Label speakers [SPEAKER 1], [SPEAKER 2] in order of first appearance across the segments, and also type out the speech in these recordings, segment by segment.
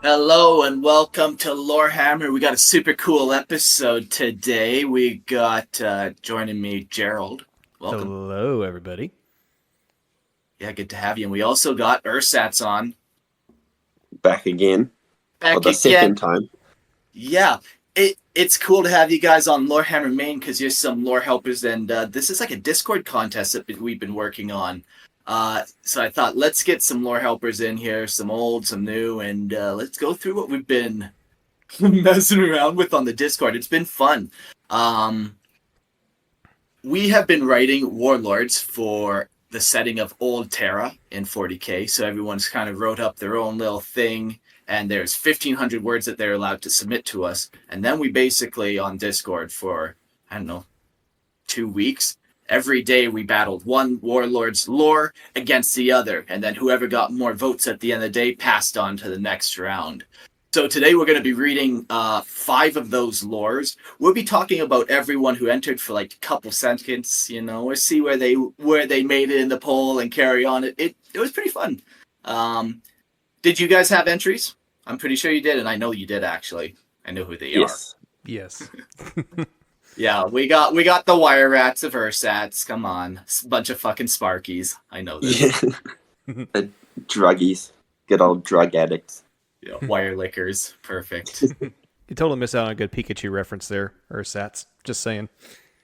[SPEAKER 1] Hello and welcome to Lorehammer. We got a super cool episode today. We got joining me, Gerald. Welcome.
[SPEAKER 2] Hello, everybody.
[SPEAKER 1] Yeah, good to have you. And we also got Ursats on.
[SPEAKER 3] Back again.
[SPEAKER 1] Back
[SPEAKER 3] For the
[SPEAKER 1] again.
[SPEAKER 3] second time.
[SPEAKER 1] Yeah, it's cool to have you guys on Lorehammer Main because you're some lore helpers, and this is like a Discord contest that we've been working on. So I thought, let's get some lore helpers in here, some old, some new, and let's go through what we've been messing around with on the Discord. It's been fun. We have been writing Warlords for the setting of old Terra in 40k, so everyone's kind of wrote up their own little thing, and there's 1,500 words that they're allowed to submit to us, and then we basically, on Discord for, 2 weeks, every day we battled one Warlord's lore against the other, and then whoever got more votes at the end of the day passed on to the next round. So today we're going to be reading 5 of those lores. We'll be talking about everyone who entered for like a couple seconds, or see where they made it in the poll and carry on. It was pretty fun. Did you guys have entries? I'm pretty sure you did, and I know you did actually. I know who they are.
[SPEAKER 2] Yes.
[SPEAKER 1] Yeah, we got the wire rats of Ursats. Come on, bunch of fucking Sparkies. I know this.
[SPEAKER 3] Yeah. The druggies. Good old drug addicts.
[SPEAKER 1] Yeah, wire lickers. Perfect.
[SPEAKER 2] You totally missed out on a good Pikachu reference there, Ursats. Just saying.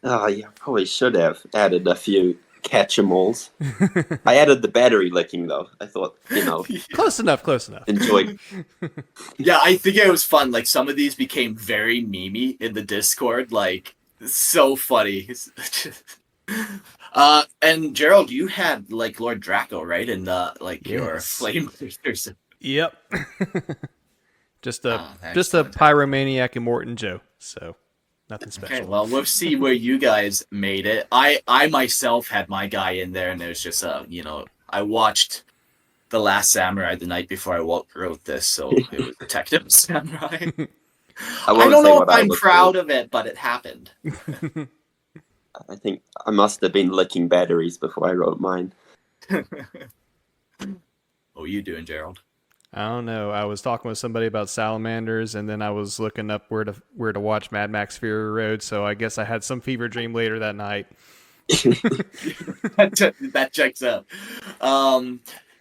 [SPEAKER 3] Oh, yeah, probably should have added a few catch-em-alls. I added the battery licking, though. I thought,
[SPEAKER 2] Close enough.
[SPEAKER 3] enjoy.
[SPEAKER 1] Yeah, I think it was fun. Like, some of these became very memey in the Discord. Like, so funny. And Gerald, you had like Lord Draco, right? And your flame boosters.
[SPEAKER 2] Yep. just a pyromaniac immortan Joe. So nothing special.
[SPEAKER 1] Okay, well, we'll see where you guys made it. I myself had my guy in there, and there's just I watched The Last Samurai the night before I wrote this, so it was Detective Samurai. I don't know if I'm proud of it, but it happened.
[SPEAKER 3] I think I must have been licking batteries before I wrote mine.
[SPEAKER 1] What are you doing, Gerald?
[SPEAKER 2] I don't know. I was talking with somebody about salamanders, and then I was looking up where to watch Mad Max Fury Road. So I guess I had some fever dream later that night.
[SPEAKER 1] That checks out.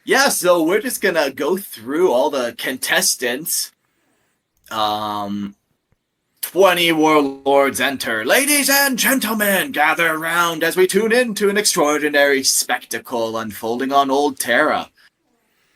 [SPEAKER 1] Yeah, so we're just gonna go through all the contestants. 20 warlords enter. Ladies and gentlemen, gather around as we tune in to an extraordinary spectacle unfolding on old Terra.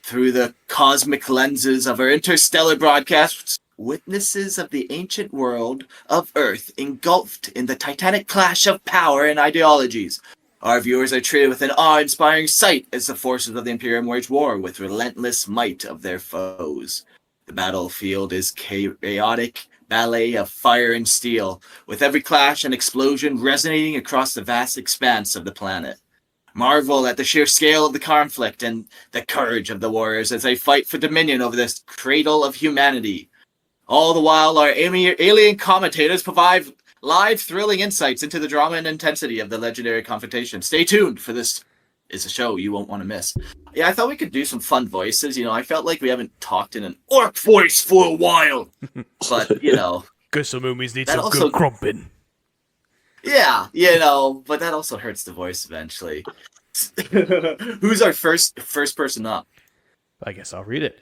[SPEAKER 1] Through the cosmic lenses of our interstellar broadcasts, witnesses of the ancient world of Earth engulfed in the titanic clash of power and ideologies. Our viewers are treated with an awe-inspiring sight as the forces of the Imperium wage war with relentless might of their foes. The battlefield is chaotic ballet of fire and steel, with every clash and explosion resonating across the vast expanse of the planet. Marvel at the sheer scale of the conflict and the courage of the warriors as they fight for dominion over this cradle of humanity. All the while, our alien commentators provide live, thrilling insights into the drama and intensity of the legendary confrontation. Stay tuned, for this is a show you won't want to miss. Yeah, I thought we could do some fun voices. I felt like we haven't talked in an orc voice for a while. But,
[SPEAKER 2] Guess some movies need
[SPEAKER 1] that
[SPEAKER 2] some
[SPEAKER 1] also-
[SPEAKER 2] good crumping.
[SPEAKER 1] Yeah, but that also hurts the voice eventually. Who's our first person up?
[SPEAKER 2] I guess I'll read it.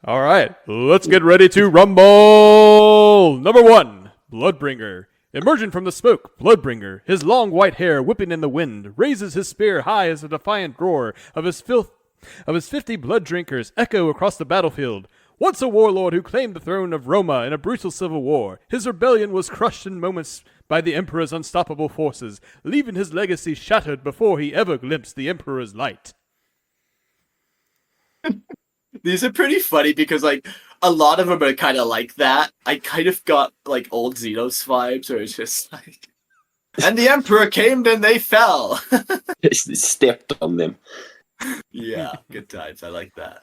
[SPEAKER 2] All right, let's get ready to rumble! Number 1, Bloodbringer. Emerging from the smoke, Bloodbringer, his long white hair whipping in the wind, raises his spear high as a defiant roar of his 50 blood drinkers echo across the battlefield. Once a warlord who claimed the throne of Roma in a brutal civil war, his rebellion was crushed in moments by the Emperor's unstoppable forces, leaving his legacy shattered before he ever glimpsed the Emperor's light.
[SPEAKER 1] These are pretty funny because, a lot of them are kind of like that. I kind of got, old Xenos vibes where it's just like, and the Emperor came and they fell.
[SPEAKER 3] Stepped on them.
[SPEAKER 1] Yeah, good times. I like that.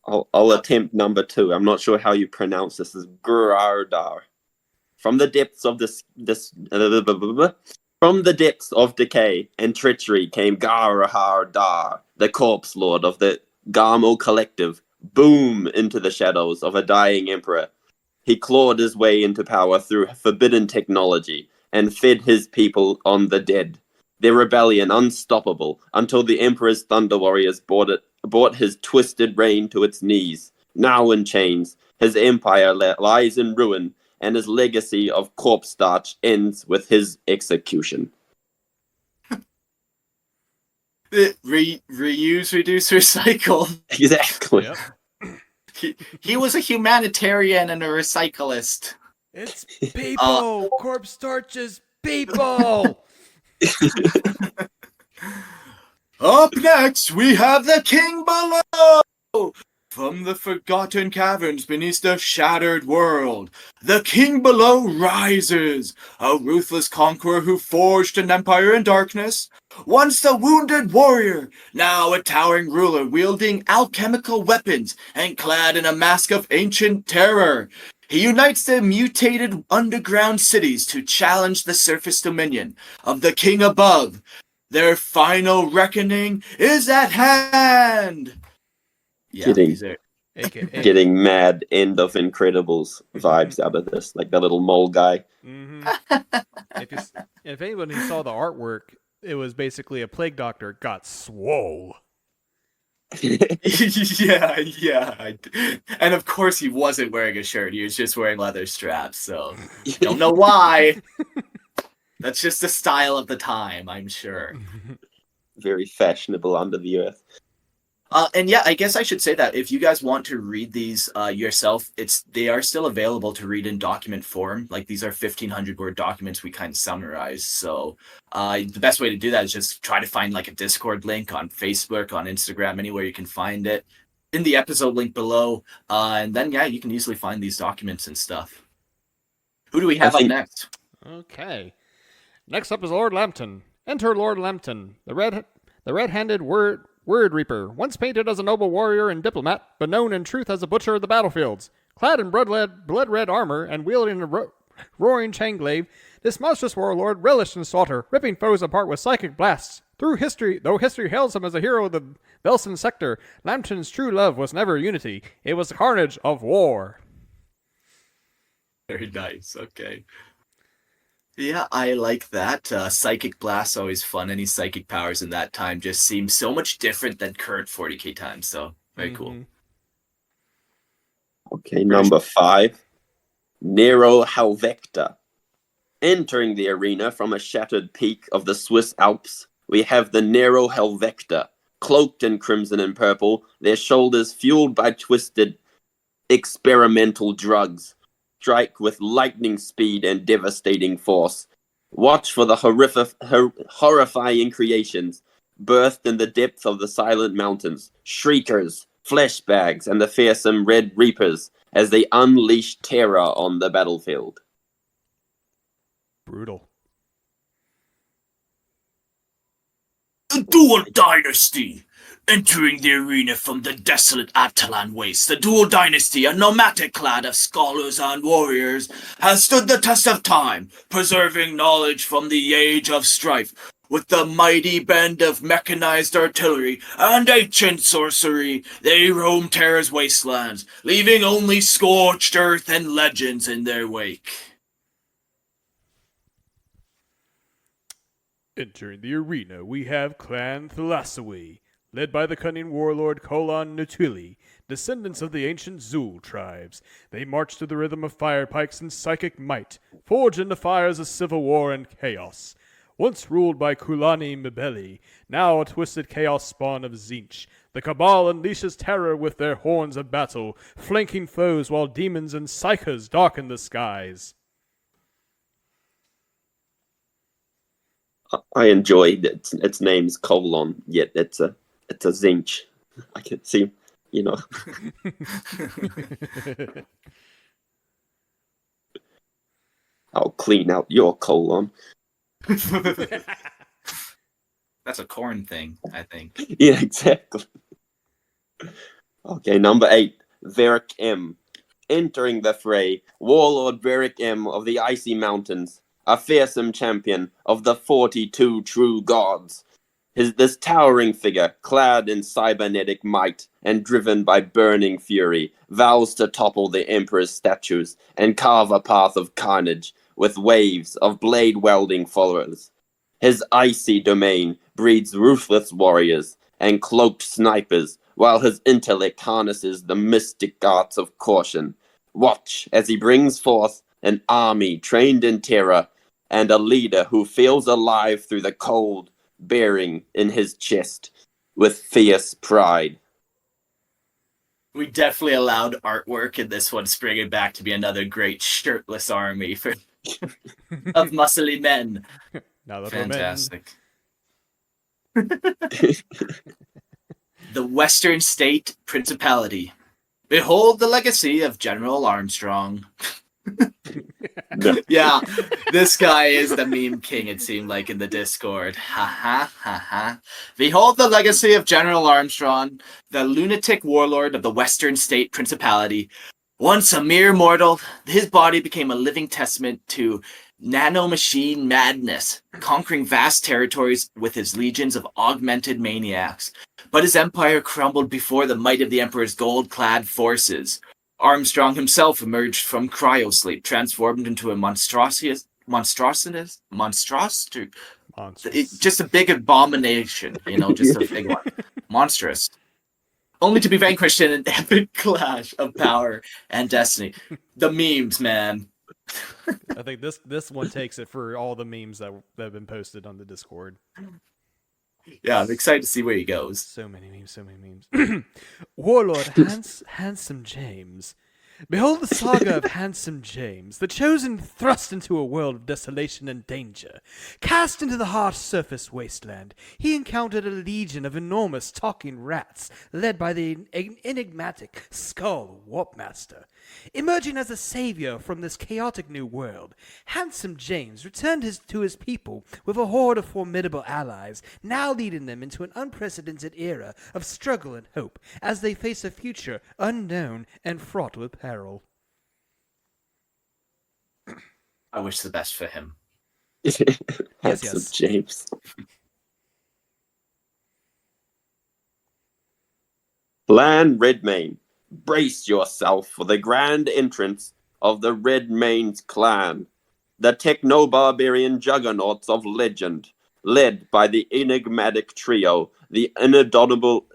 [SPEAKER 3] I'll attempt number 2. I'm not sure how you pronounce this. Is Grardar. From the depths of from the depths of decay and treachery came Garahar Dar, the corpse lord of the Garmo Collective, boom into the shadows of a dying emperor. He clawed his way into power through forbidden technology and fed his people on the dead. Their rebellion unstoppable until the Emperor's Thunder Warriors brought his twisted reign to its knees. Now in chains, his empire lies in ruin, and his legacy of corpse starch ends with his execution.
[SPEAKER 1] Reuse, reduce, recycle.
[SPEAKER 3] Exactly.
[SPEAKER 2] Yep.
[SPEAKER 1] He was a humanitarian and a recyclist.
[SPEAKER 2] It's people. Corpse starch is people.
[SPEAKER 1] Up next, we have the King Below! From the forgotten caverns beneath the shattered world, the King Below rises, a ruthless conqueror who forged an empire in darkness. Once the wounded warrior, now a towering ruler wielding alchemical weapons and clad in a mask of ancient terror. He unites the mutated underground cities to challenge the surface dominion of the King above. Their final reckoning is at hand! Yeah,
[SPEAKER 3] Getting mad end of Incredibles vibes out of this, like the little mole guy.
[SPEAKER 2] Mm-hmm. If anybody saw the artwork, it was basically a plague doctor got swole.
[SPEAKER 1] yeah. And of course he wasn't wearing a shirt. He was just wearing leather straps, so don't know why. That's just the style of the time, I'm sure.
[SPEAKER 3] Very fashionable under the earth.
[SPEAKER 1] And yeah, I guess I should say that if you guys want to read these yourself, they are still available to read in document form. Like, these are 1,500 word documents we kind of summarize. So the best way to do that is just try to find like a Discord link on Facebook, on Instagram, anywhere you can find it, in the episode link below. And then, yeah, you can easily find these documents and stuff. Who do we have up next?
[SPEAKER 2] Okay. Next up is Lord Lambton. Enter Lord Lambton, the red-handed word reaper, once painted as a noble warrior and diplomat, but known in truth as a butcher of the battlefields. Clad in blood-red armor and wielding a roaring chain-glaive, this monstrous warlord relished in slaughter, ripping foes apart with psychic blasts. Though history hails him as a hero of the Velsen sector, Lambton's true love was never unity. It was the carnage of war.
[SPEAKER 1] Very nice. Okay. Yeah, I like that. Psychic Blast, always fun. Any psychic powers in that time just seem so much different than current 40k times, so very cool.
[SPEAKER 3] Okay, number 5. Nero Helvector. Entering the arena from a shattered peak of the Swiss Alps, we have the Nero Helvector, cloaked in crimson and purple, their shoulders fueled by twisted experimental drugs. Strike with lightning speed and devastating force. Watch for the horrifying creations, birthed in the depth of the silent mountains, shriekers, flesh bags, and the fearsome red reapers, as they unleash terror on the battlefield.
[SPEAKER 2] Brutal.
[SPEAKER 1] The Dual Dynasty! Entering the arena from the desolate Atalan waste, the Dual Dynasty, a nomadic clad of scholars and warriors, has stood the test of time, preserving knowledge from the age of strife. With the mighty band of mechanized artillery and ancient sorcery, they roam Terra's wastelands, leaving only scorched earth and legends in their wake.
[SPEAKER 2] Entering the arena, we have Clan Thalassawi, led by the cunning warlord Kolon Nutili, descendants of the ancient Zul tribes. They march to the rhythm of fire pikes and psychic might, forged into fires of civil war and chaos. Once ruled by Kulani Mibeli, now a twisted chaos spawn of Zinch, the Cabal unleashes terror with their horns of battle, flanking foes while demons and psychas darken the skies.
[SPEAKER 3] I enjoyed it. Its name's Colon, yet it's a Zinch. I can see, I'll clean out your colon.
[SPEAKER 1] That's a corn thing, I think.
[SPEAKER 3] Yeah, exactly. Okay, number 8, Varric M. Entering the fray, Warlord Varric M of the Icy Mountains, a fearsome champion of the 42 true gods. This towering figure, clad in cybernetic might and driven by burning fury, vows to topple the Emperor's statues and carve a path of carnage with waves of blade-wielding followers. His icy domain breeds ruthless warriors and cloaked snipers, while his intellect harnesses the mystic arts of caution. Watch as he brings forth an army trained in terror and a leader who feels alive through the cold, bearing in his chest with fierce pride.
[SPEAKER 1] We definitely allowed artwork in this one, springing back to be another great shirtless army of muscly men.
[SPEAKER 2] Now that
[SPEAKER 1] Fantastic. The Western State Principality. Behold the legacy of General Armstrong. Yeah, this guy is the meme king, it seemed like, in the Discord. Ha ha ha ha. Behold the legacy of General Armstrong, the lunatic warlord of the Western State Principality. Once a mere mortal, his body became a living testament to nanomachine madness, conquering vast territories with his legions of augmented maniacs. But his empire crumbled before the might of the Emperor's gold-clad forces. Armstrong himself emerged from cryosleep, transformed into a monstrous, just a big abomination, just a big one. Monstrous. Only to be vanquished in an epic clash of power and destiny. The memes, man.
[SPEAKER 2] I think this one takes it for all the memes that have been posted on the Discord.
[SPEAKER 1] Yeah, I'm excited to see where he goes.
[SPEAKER 2] So many memes. Warlord Handsome James. Behold the saga of Handsome James, the chosen thrust into a world of desolation and danger. Cast into the hard surface wasteland, he encountered a legion of enormous talking rats, led by the enigmatic Skull Warpmaster. Emerging as a savior from this chaotic new world, Handsome James returned to his people with a horde of formidable allies, now leading them into an unprecedented era of struggle and hope as they face a future unknown and fraught with peril.
[SPEAKER 1] I wish the best for him.
[SPEAKER 3] Handsome James. Clan Redmane, brace yourself for the grand entrance of the Redmane's clan, the techno-barbarian juggernauts of legend, led by the enigmatic trio, the inaudible...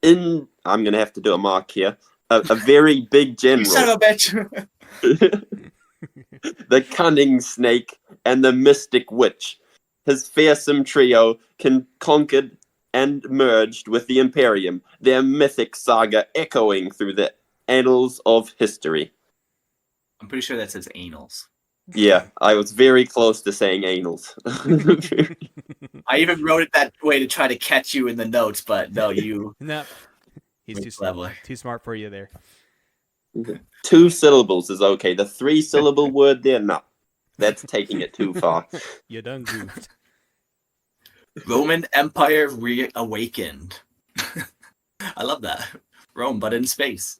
[SPEAKER 3] I'm going to have to do a mark here. A very big general.
[SPEAKER 1] You son of a bitch!
[SPEAKER 3] The cunning snake and the mystic witch. His fearsome trio conquered and merged with the Imperium, their mythic saga echoing through the annals of history.
[SPEAKER 1] I'm pretty sure that says anals.
[SPEAKER 3] Yeah, I was very close to saying anals.
[SPEAKER 1] I even wrote it that way to try to catch you in the notes, but no, you...
[SPEAKER 2] No, he's too smart for you there.
[SPEAKER 3] 2 syllables is okay. The 3-syllable word there, no. That's taking it too far.
[SPEAKER 2] You done goofed.
[SPEAKER 1] Roman Empire reawakened. I love that. Rome, but in space.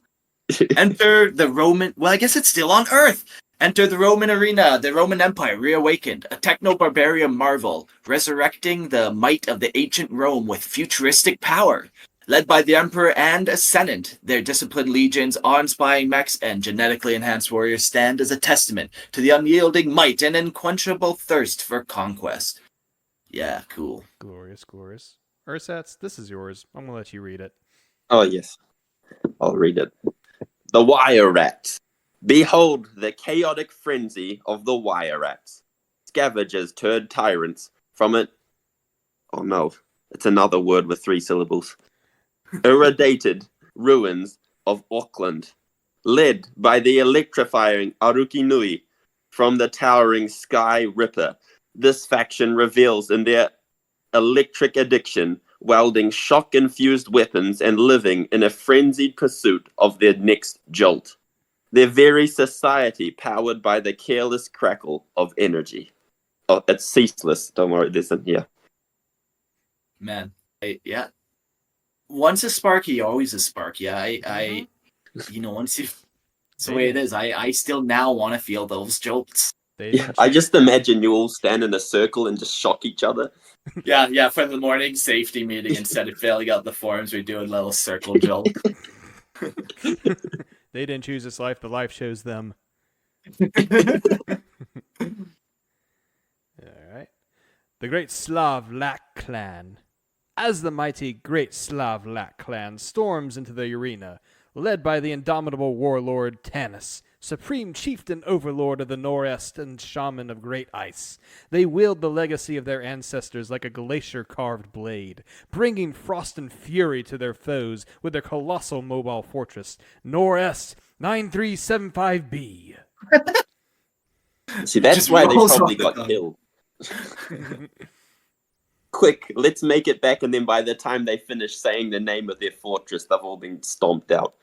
[SPEAKER 1] Enter the Roman... Well, I guess it's still on Earth. Enter the Roman arena. The Roman Empire reawakened. A techno-barbarian marvel, resurrecting the might of the ancient Rome with futuristic power. Led by the Emperor and Ascendant, their disciplined legions, awe-inspiring mechs, and genetically enhanced warriors stand as a testament to the unyielding might and unquenchable thirst for conquest. Yeah, cool.
[SPEAKER 2] Glorious. Ursats, this is yours. I'm going to let you read it.
[SPEAKER 3] Oh, yes. I'll read it. The Wire Rats. Behold the chaotic frenzy of the Wire Rats. Scavengers turned tyrants from it. Oh, no. It's another word with 3 syllables. Irradiated ruins of Auckland, led by the electrifying Aruki Nui from the towering Sky Ripper. This faction reveals in their electric addiction, wielding shock-infused weapons and living in a frenzied pursuit of their next jolt. Their very society powered by the careless crackle of energy. Oh, it's ceaseless. Don't worry, this isn't here.
[SPEAKER 1] Man, yeah. Once a Sparky, always a Sparky. Once you... It's the way it is. I still now want to feel those jolts.
[SPEAKER 2] They
[SPEAKER 3] Yeah,
[SPEAKER 2] didn't
[SPEAKER 3] I
[SPEAKER 2] choose-
[SPEAKER 3] just imagine you all stand in a circle and just shock each other.
[SPEAKER 1] Yeah, for the morning safety meeting, instead of filling out the forms, we do a little circle jolt.
[SPEAKER 2] They didn't choose this life, the life chose them. Alright. The Great Slav Lak clan. As the mighty Great Slav Lak clan storms into the arena, led by the indomitable warlord Tanis, supreme chieftain overlord of the Norest and shaman of Great Ice, they wield the legacy of their ancestors like a glacier-carved blade, bringing frost and fury to their foes with their colossal mobile fortress, Norest 9375B.
[SPEAKER 3] See, that's
[SPEAKER 1] Just
[SPEAKER 3] why they
[SPEAKER 1] rolls
[SPEAKER 3] probably
[SPEAKER 1] off the
[SPEAKER 3] got
[SPEAKER 1] tongue.
[SPEAKER 3] killed. Quick, let's make it back, and then by the time they finish saying the name of their fortress, they've all been stomped out.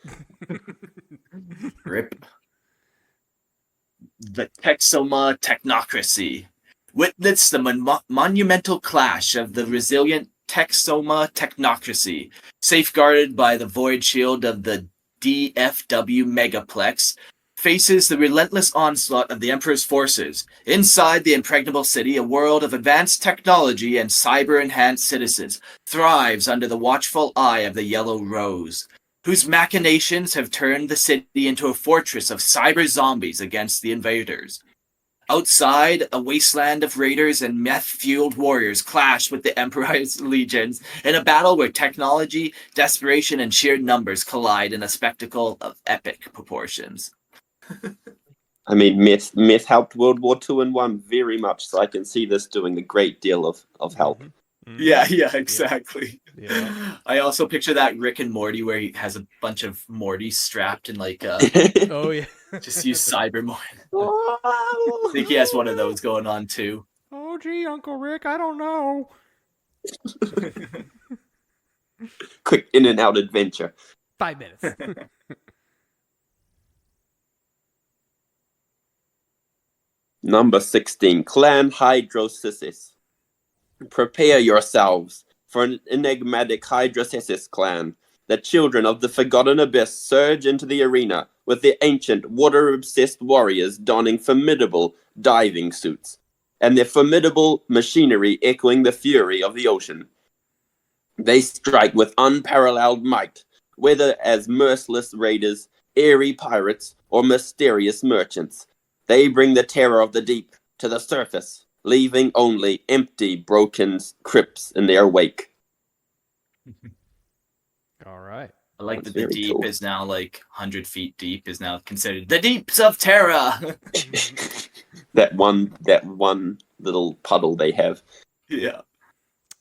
[SPEAKER 1] Rip. The Texoma Technocracy. Witness the monumental clash of the resilient Texoma Technocracy, safeguarded by the void shield of the DFW Megaplex, faces the relentless onslaught of the Emperor's forces. Inside the impregnable city, a world of advanced technology and cyber-enhanced citizens thrives under the watchful eye of the Yellow Rose, whose machinations have turned the city into a fortress of cyber zombies against the invaders. Outside, a wasteland of raiders and meth-fueled warriors clash with the Emperor's legions in a battle where technology, desperation, and sheer numbers collide in a spectacle of epic proportions.
[SPEAKER 3] I mean, meth helped World War II and One very much, so I can see this doing a great deal of help.
[SPEAKER 1] Yeah, exactly.
[SPEAKER 2] Yeah.
[SPEAKER 1] I also picture that Rick and Morty where he has a bunch of Mortys strapped and
[SPEAKER 2] Oh, yeah.
[SPEAKER 1] just use cyber Morty. I think he has one of those going on too.
[SPEAKER 2] Oh, gee, Uncle Rick, I don't know.
[SPEAKER 3] Quick in and out adventure.
[SPEAKER 2] 5 minutes.
[SPEAKER 3] Number 16, Clan Hydrosysis. Prepare yourselves for an enigmatic Hydrosysis clan. The children of the Forgotten Abyss surge into the arena with their ancient, water-obsessed warriors donning formidable diving suits, and their formidable machinery echoing the fury of the ocean. They strike with unparalleled might, whether as merciless raiders, airy pirates, or mysterious merchants. They bring the terror of the deep to the surface, leaving only empty, broken crypts in their wake.
[SPEAKER 2] All right.
[SPEAKER 1] I like
[SPEAKER 3] That's
[SPEAKER 1] that the
[SPEAKER 3] very
[SPEAKER 1] deep
[SPEAKER 3] cool.
[SPEAKER 1] is now 100 feet deep is now considered the deeps of Terra.
[SPEAKER 3] that one little puddle they have.
[SPEAKER 1] Yeah.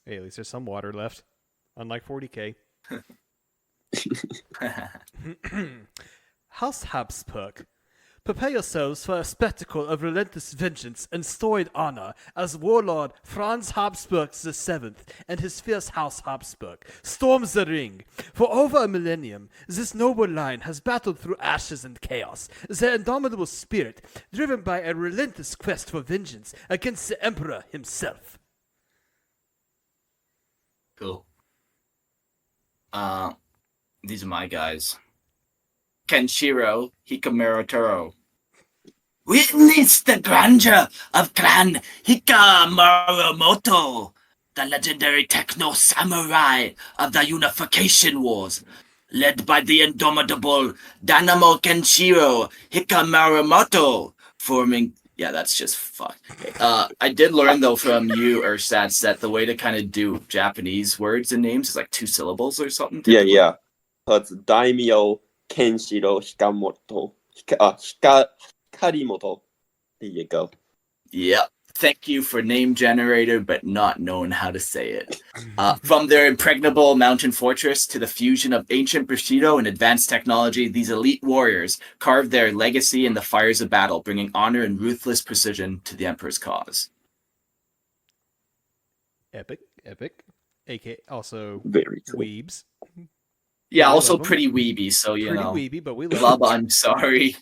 [SPEAKER 2] Hey, at least there's some water left. Unlike 40k. House Habsburg. Prepare yourselves for a spectacle of relentless vengeance and storied honor as warlord Franz Habsburg VII and his fierce House Habsburg storms the ring. For over a millennium, this noble line has battled through ashes and chaos, their indomitable spirit driven by a relentless quest for vengeance against the Emperor himself.
[SPEAKER 1] Cool. These are my guys. Kenshiro Hikamarotaro. Witness the grandeur of Clan Hikamarumoto, the legendary techno-samurai of the Unification Wars, led by the indomitable Danamo Kenshiro Hikamarumoto, forming... Yeah, that's just fuck. I did learn, though, from you, Ursats, that the way to kind of do Japanese words and names is 2 syllables or something. Typically.
[SPEAKER 3] Yeah. So it's Daimyo Kenshiro Hikamoto. Hikarimoto. There you go.
[SPEAKER 1] Yep. Thank you for name generator, but not knowing how to say it. From their impregnable mountain fortress to the fusion of ancient Bushido and advanced technology, these elite warriors carved their legacy in the fires of battle, bringing honor and ruthless precision to the Emperor's cause.
[SPEAKER 2] Epic. AK also
[SPEAKER 3] Very cool.
[SPEAKER 2] weebs.
[SPEAKER 1] Yeah,
[SPEAKER 2] We
[SPEAKER 1] also
[SPEAKER 2] love 'em.
[SPEAKER 1] pretty weeby, so you
[SPEAKER 2] Pretty
[SPEAKER 1] know.
[SPEAKER 2] weeby, but we love
[SPEAKER 1] Love,
[SPEAKER 2] 'em.
[SPEAKER 1] I'm sorry.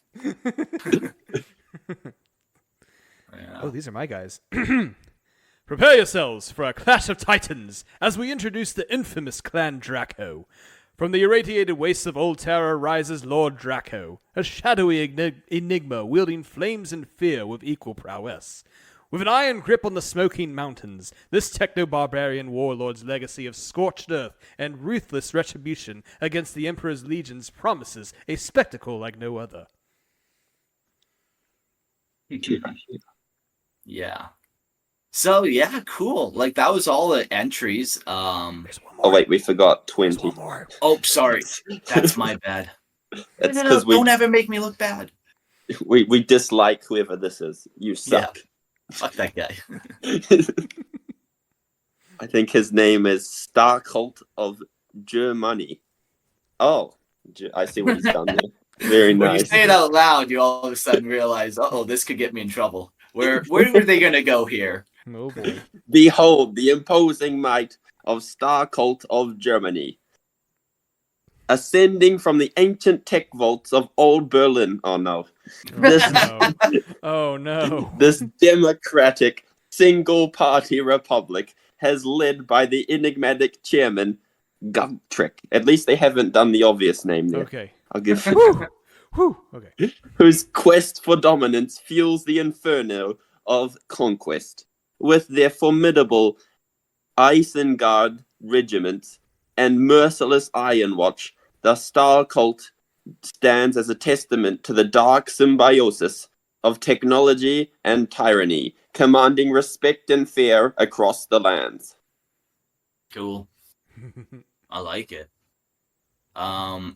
[SPEAKER 2] Oh, these are my guys. Prepare yourselves for a clash of titans as we introduce the infamous Clan Draco. From the irradiated wastes of old Terra rises Lord Draco, a shadowy enigma wielding flames and fear with equal prowess. With an iron grip on the smoking mountains, this techno-barbarian warlord's legacy of scorched earth and ruthless retribution against the Emperor's legions promises a spectacle like no other.
[SPEAKER 1] Yeah. So yeah, cool. Like that was all the entries.
[SPEAKER 2] There's one more.
[SPEAKER 3] Oh wait, we forgot
[SPEAKER 2] There's
[SPEAKER 3] 20.
[SPEAKER 2] one more.
[SPEAKER 1] Oh, sorry. That's my bad.
[SPEAKER 3] That's
[SPEAKER 1] No,
[SPEAKER 3] because
[SPEAKER 1] don't ever make me look bad.
[SPEAKER 3] we dislike whoever this is. You suck.
[SPEAKER 1] Fuck that guy.
[SPEAKER 3] I think his name is Star Cult of Germany. Oh, I see what he's done there. Very
[SPEAKER 1] When you
[SPEAKER 3] nice.
[SPEAKER 1] say it out loud, you all of a sudden realize, oh, this could get me in trouble. Where were they gonna go here?
[SPEAKER 2] Oh boy.
[SPEAKER 3] Behold the imposing might of Star Cult of Germany. Ascending from the ancient tech vaults of old Berlin. Oh no. This,
[SPEAKER 2] Oh no.
[SPEAKER 3] this democratic single-party republic has led by the enigmatic chairman, Gumtrick. At least they haven't done the obvious name there.
[SPEAKER 2] Okay.
[SPEAKER 3] I'll give
[SPEAKER 2] Whew. Okay.
[SPEAKER 3] whose quest for dominance fuels the inferno of conquest. With their formidable Isengard regiments and merciless Iron Watch, the Star Cult stands as a testament to the dark symbiosis of technology and tyranny, commanding respect and fear across the lands.
[SPEAKER 1] Cool. I like it. I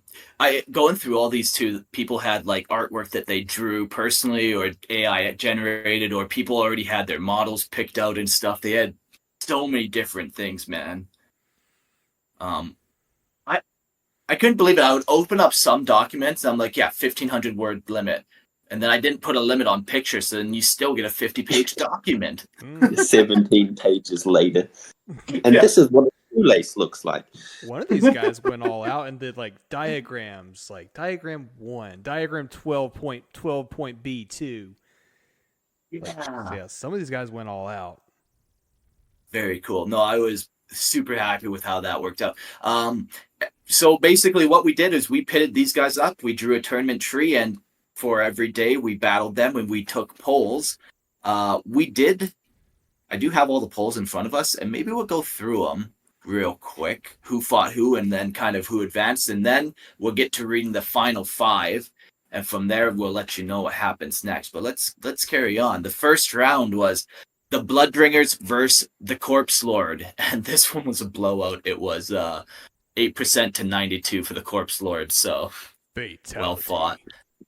[SPEAKER 1] going through all these too, people had like artwork that they drew personally or AI generated, or people already had their models picked out and stuff. They had so many different things, man. I couldn't believe it. I would open up some documents and I'm like, yeah, 1,500 word limit. And then I didn't put a limit on pictures, so then you still get a 50-page document.
[SPEAKER 3] 17 pages later. And this is what a shoelace looks like.
[SPEAKER 2] One of these guys went all out and did like diagrams, like diagram 1, diagram 12.B2. Yeah, some of these guys went all out.
[SPEAKER 1] Very cool. No, I was super happy with how that worked out. So basically what we did is we pitted these guys up. We drew a tournament tree, and for every day we battled them and we took polls. I do have all the polls in front of us, and maybe we'll go through them real quick, who fought who and then kind of who advanced, and then we'll get to reading the final 5, and from there we'll let you know what happens next. But let's carry on. The first round was the Bloodbringers versus the Corpse Lord, and this one was a blowout. It was 8% to 92 for the Corpse Lord, so
[SPEAKER 2] Fatality.
[SPEAKER 1] well fought.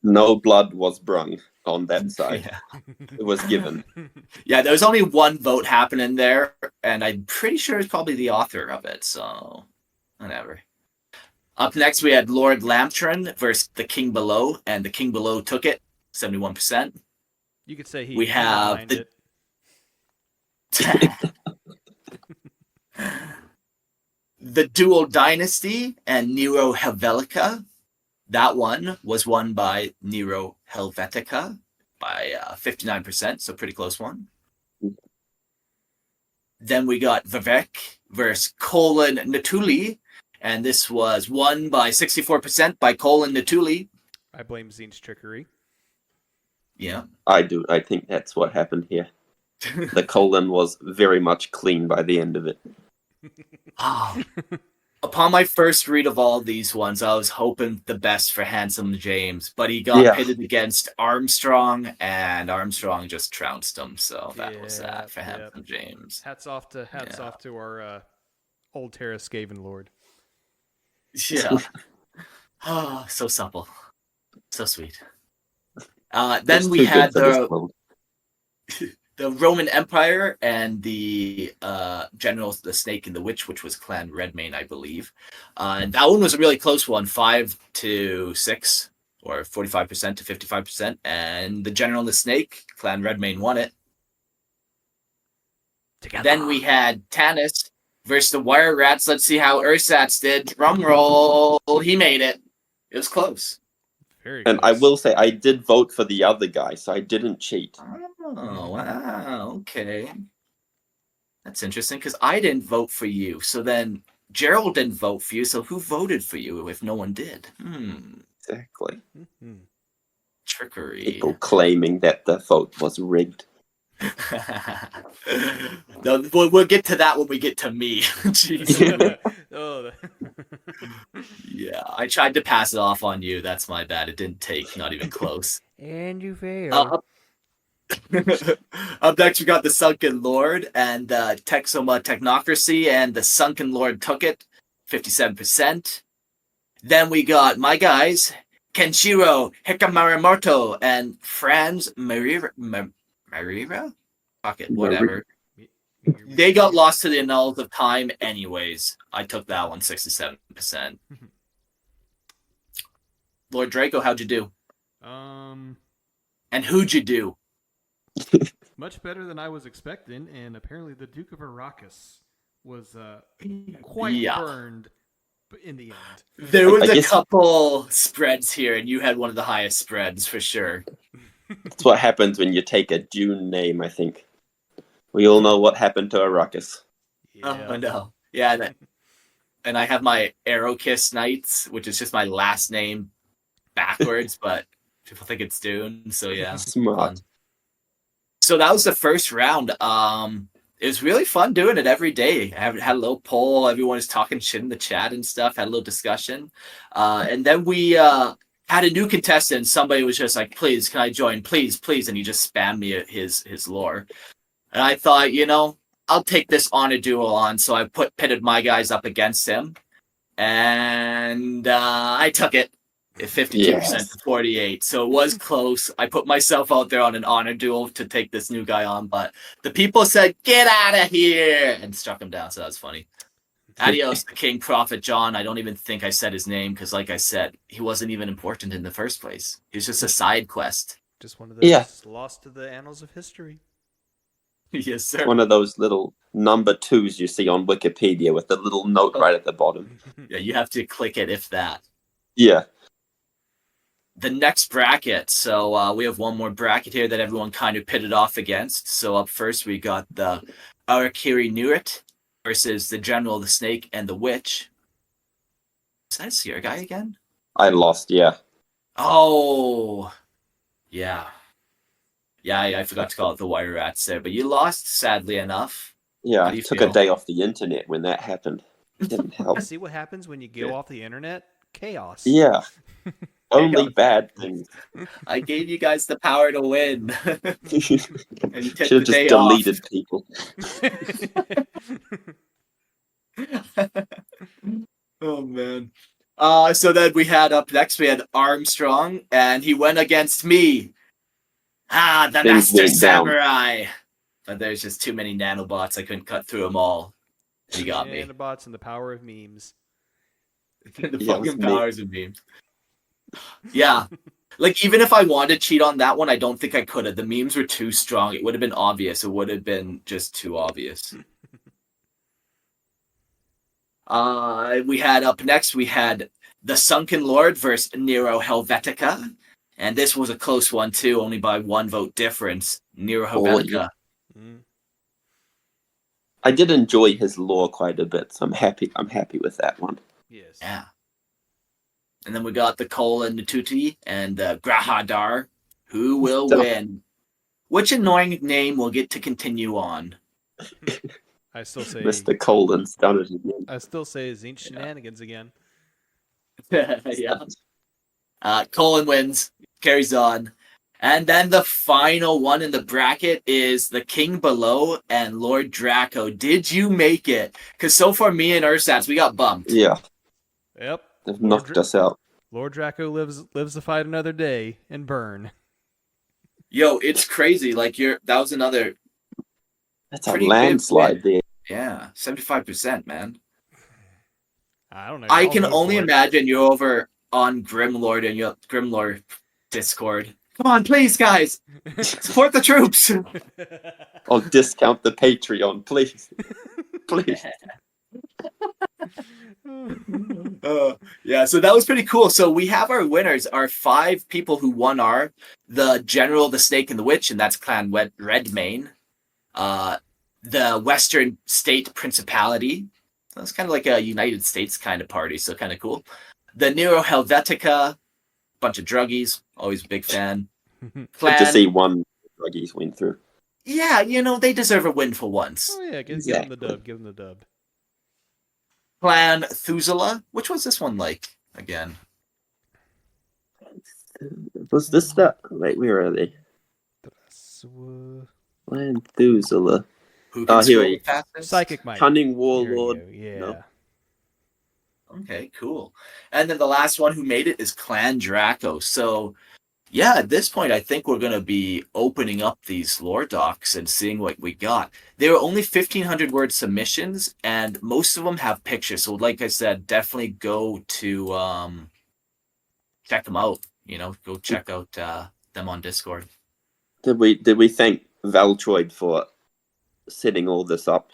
[SPEAKER 3] No blood was brung on that side.
[SPEAKER 1] Yeah.
[SPEAKER 3] It was given.
[SPEAKER 1] Yeah, there was only one vote happening there, and I'm pretty sure it's probably the author of it, so whatever. Up next, we had Lord Lambtron versus the King Below, and the King Below took it, 71%.
[SPEAKER 2] You could say he
[SPEAKER 1] We have
[SPEAKER 2] mined
[SPEAKER 1] the-
[SPEAKER 2] it.
[SPEAKER 1] The Dual Dynasty and Nero Helvetica. That one was won by Nero Helvetica by 59%, so pretty close one. Then we got Vivek versus Colin Natuli, and this was won by 64% by Colin Natuli.
[SPEAKER 2] I blame Zine's trickery.
[SPEAKER 1] Yeah.
[SPEAKER 3] I do. I think that's what happened here. The colon was very much clean by the end of it.
[SPEAKER 1] Oh. Upon my first read of all these ones, I was hoping the best for Handsome James, but he got pitted against Armstrong, and Armstrong just trounced him. So that was that for Handsome James.
[SPEAKER 2] Hats off to our old Terra Skaven Lord.
[SPEAKER 1] Yeah. Oh, so supple, so sweet. Then we had the Roman Empire and the generals, the Snake and the Witch, which was Clan Redmane, I believe. And that one was a really close one, 5 to 6, or 45% to 55%. And the General and the Snake, Clan Redmane, won it. Together. Then we had Tanis versus the Wire Rats. Let's see how Ursats did. Drum roll. He made it. It was close.
[SPEAKER 3] And I will say, I did vote for the other guy, so I didn't cheat.
[SPEAKER 1] Oh, wow. Okay. That's interesting, because I didn't vote for you. So then Gerald didn't vote for you, so who voted for you if no one did?
[SPEAKER 3] Exactly.
[SPEAKER 2] Mhm.
[SPEAKER 1] Trickery.
[SPEAKER 3] People claiming that the vote was rigged.
[SPEAKER 1] No, we'll get to that when we get to me. Jeez.
[SPEAKER 2] Oh,
[SPEAKER 1] Yeah, I tried to pass it off on you. That's my bad. It didn't take, not even close.
[SPEAKER 2] and you failed.
[SPEAKER 1] Up up next, we got the Sunken Lord and Texoma Technocracy, and the Sunken Lord took it, 57%. Then we got my guys, Kenshiro Hikamarumoto and Franz Marira? Fuck it, whatever. They got lost to the annals of time anyways. I took that one, 67%. Lord Draco, how'd you do? And who'd you do?
[SPEAKER 2] Much better than I was expecting, and apparently the Duke of Arrakis was quite burned in the end.
[SPEAKER 1] There was a couple spreads here, and you had one of the highest spreads for sure.
[SPEAKER 3] That's what happens when you take a Dune name, I think. We all know what happened to Arrakis.
[SPEAKER 2] Yeah.
[SPEAKER 1] Oh, no. Yeah, and I have my Aerokiss Knights, which is just my last name backwards, but people think it's Dune, so yeah.
[SPEAKER 3] Smart.
[SPEAKER 1] Fun. So that was the first round. It was really fun doing it every day. I had a little poll. Everyone was talking shit in the chat and stuff. Had a little discussion. And then we had a new contestant. Somebody was just like, please, can I join? Please, please. And he just spammed me his lore. And I thought, I'll take this honor duel on. So I pitted my guys up against him. And I took it. 52% to 48. So it was close. I put myself out there on an honor duel to take this new guy on, but the people said, get out of here, and struck him down. So that was funny. Adios, the King Prophet John. I don't even think I said his name because, like I said, he wasn't even important in the first place. He was just a side quest.
[SPEAKER 2] Just one of those lost to the annals of history.
[SPEAKER 1] Yes, sir.
[SPEAKER 3] One of those little number 2s you see on Wikipedia with the little note right at the bottom.
[SPEAKER 1] Yeah, you have to click it if that.
[SPEAKER 3] Yeah.
[SPEAKER 1] The next bracket. So we have one more bracket here that everyone kind of pitted off against. So up first, we got the Arakiri Nurit versus the General, the Snake, and the Witch. Is that your guy again?
[SPEAKER 3] I lost, yeah.
[SPEAKER 1] Oh, yeah. Yeah, I forgot to call it the Wire Rats there, but you lost, sadly enough.
[SPEAKER 3] Yeah, I took a day off the internet when that happened. Didn't help.
[SPEAKER 2] See what happens when you go off the internet? Chaos.
[SPEAKER 3] Yeah. Only bad things.
[SPEAKER 1] I gave you guys the power to win. And you took
[SPEAKER 3] Should have just deleted people.
[SPEAKER 1] Oh, man. So then we had up next, we had Armstrong, and he went against me. The Master Samurai. But there's just too many nanobots. I couldn't cut through them all. He got me.
[SPEAKER 2] Nanobots and the power of memes.
[SPEAKER 1] The fucking powers of memes. Yeah. Like, even if I wanted to cheat on that one, I don't think I could have. The memes were too strong. It would have been obvious. It would have been just too obvious. We had up next, we had the Sunken Lord versus Nero Helvetica. And this was a close one, too, only by 1 vote difference. Nero Helvetica.
[SPEAKER 3] I did enjoy his lore quite a bit, so I'm happy with that one.
[SPEAKER 2] Yes.
[SPEAKER 1] Yeah. And then we got the Cole and Natuti and Grahadar. Who will win? Which annoying name will get to continue on?
[SPEAKER 2] I still say
[SPEAKER 3] Mr. Colden's done it again.
[SPEAKER 2] I still say Zinch Shenanigans again.
[SPEAKER 1] Yeah. Colin wins. Carries on. And then the final one in the bracket is the King Below and Lord Draco. Did you make it? Because so far, me and Ursats, we got bumped.
[SPEAKER 3] Yeah.
[SPEAKER 2] Yep.
[SPEAKER 3] They've knocked us out.
[SPEAKER 2] Lord Draco lives to fight another day and burn.
[SPEAKER 1] Yo, it's crazy. Like that was another.
[SPEAKER 3] That's a landslide there.
[SPEAKER 1] Yeah, 75%, man.
[SPEAKER 2] I don't know.
[SPEAKER 1] I can only imagine you're over on Grimlord and your Grimlord Discord. Come on, please, guys, support the troops.
[SPEAKER 3] I'll discount the Patreon, please. Please.
[SPEAKER 1] Yeah, so that was pretty cool. So we have our winners, our 5 people who won are the General, the Snake, and the Witch, and that's Clan Redmane. The Western State Principality, That's kind of like a United States kind of party, so kind of cool. The Nero Helvetica, bunch of druggies, always a big fan.
[SPEAKER 3] Good to
[SPEAKER 1] Clan,
[SPEAKER 3] see one druggies win through.
[SPEAKER 1] yeah, they deserve a win for once.
[SPEAKER 2] Oh yeah, give him the dub. Give him the dub.
[SPEAKER 1] Clan Thuzula, which was this one like again?
[SPEAKER 3] Was this that? Wait, where are they? Lanthusula.
[SPEAKER 1] Who can
[SPEAKER 3] here
[SPEAKER 1] scroll
[SPEAKER 3] we-
[SPEAKER 1] the fastest?
[SPEAKER 2] Psychic Mike.
[SPEAKER 3] Cunning
[SPEAKER 2] Here
[SPEAKER 3] Warlord.
[SPEAKER 2] you go. Yeah.
[SPEAKER 3] No.
[SPEAKER 1] Okay, cool. And then the last one who made it is Clan Draco. So, yeah, at this point, I think we're going to be opening up these lore docs and seeing what we got. There are only 1,500 word submissions, and most of them have pictures. So, like I said, definitely go to check them out. Go check out them on Discord.
[SPEAKER 3] Did we thank Valtroid for setting all this up?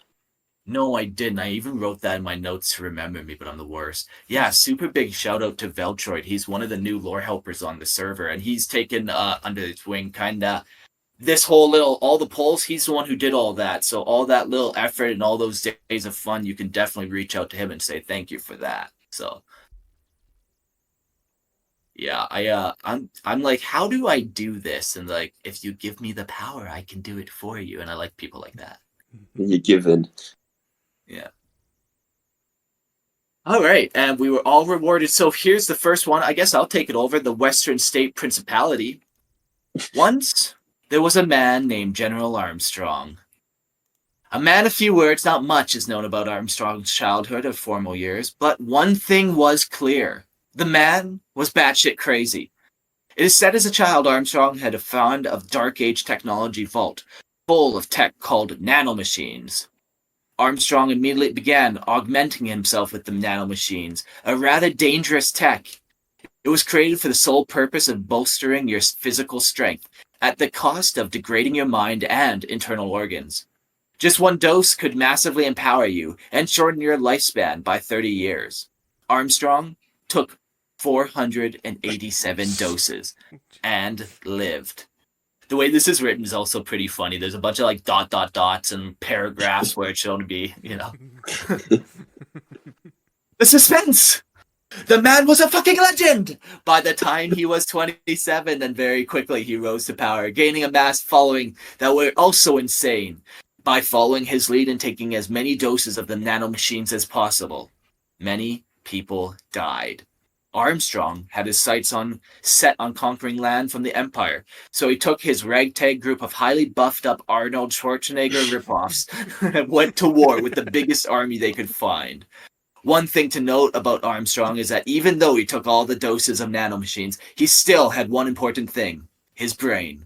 [SPEAKER 1] No, I didn't. I even wrote that in my notes to remember me, but I'm the worst. Yeah, super big shout out to Veltroid. He's one of the new lore helpers on the server, and he's taken under his wing kinda this whole all the polls. He's the one who did all that. So all that little effort and all those days of fun, you can definitely reach out to him and say thank you for that. So yeah, I'm like, how do I do this? And like, if you give me the power, I can do it for you. And I like people like that.
[SPEAKER 3] You given.
[SPEAKER 1] Yeah. All right, and we were all rewarded. So here's the first one. I guess I'll take it over. The Western State Principality. Once there was a man named General Armstrong. A man of few words, not much is known about Armstrong's childhood or formal years, but one thing was clear. The man was batshit crazy. It is said as a child, Armstrong had a fond of Dark Age technology vault, full of tech called nanomachines. Armstrong immediately began augmenting himself with the nanomachines, a rather dangerous tech. It was created for the sole purpose of bolstering your physical strength, at the cost of degrading your mind and internal organs. Just one dose could massively empower you and shorten your lifespan by 30 years. Armstrong took 487 doses and lived. The way this is written is also pretty funny. There's a bunch of like dots and paragraphs where it should be, The suspense! The man was a fucking legend! By the time he was 27, and very quickly he rose to power, gaining a mass following that were also insane. By following his lead and taking as many doses of the nanomachines as possible, many people died. Armstrong had his sights set on conquering land from the Empire, so he took his ragtag group of highly buffed up Arnold Schwarzenegger ripoffs and went to war with the biggest army they could find. One thing to note about Armstrong is that even though he took all the doses of nanomachines, he still had one important thing: his brain.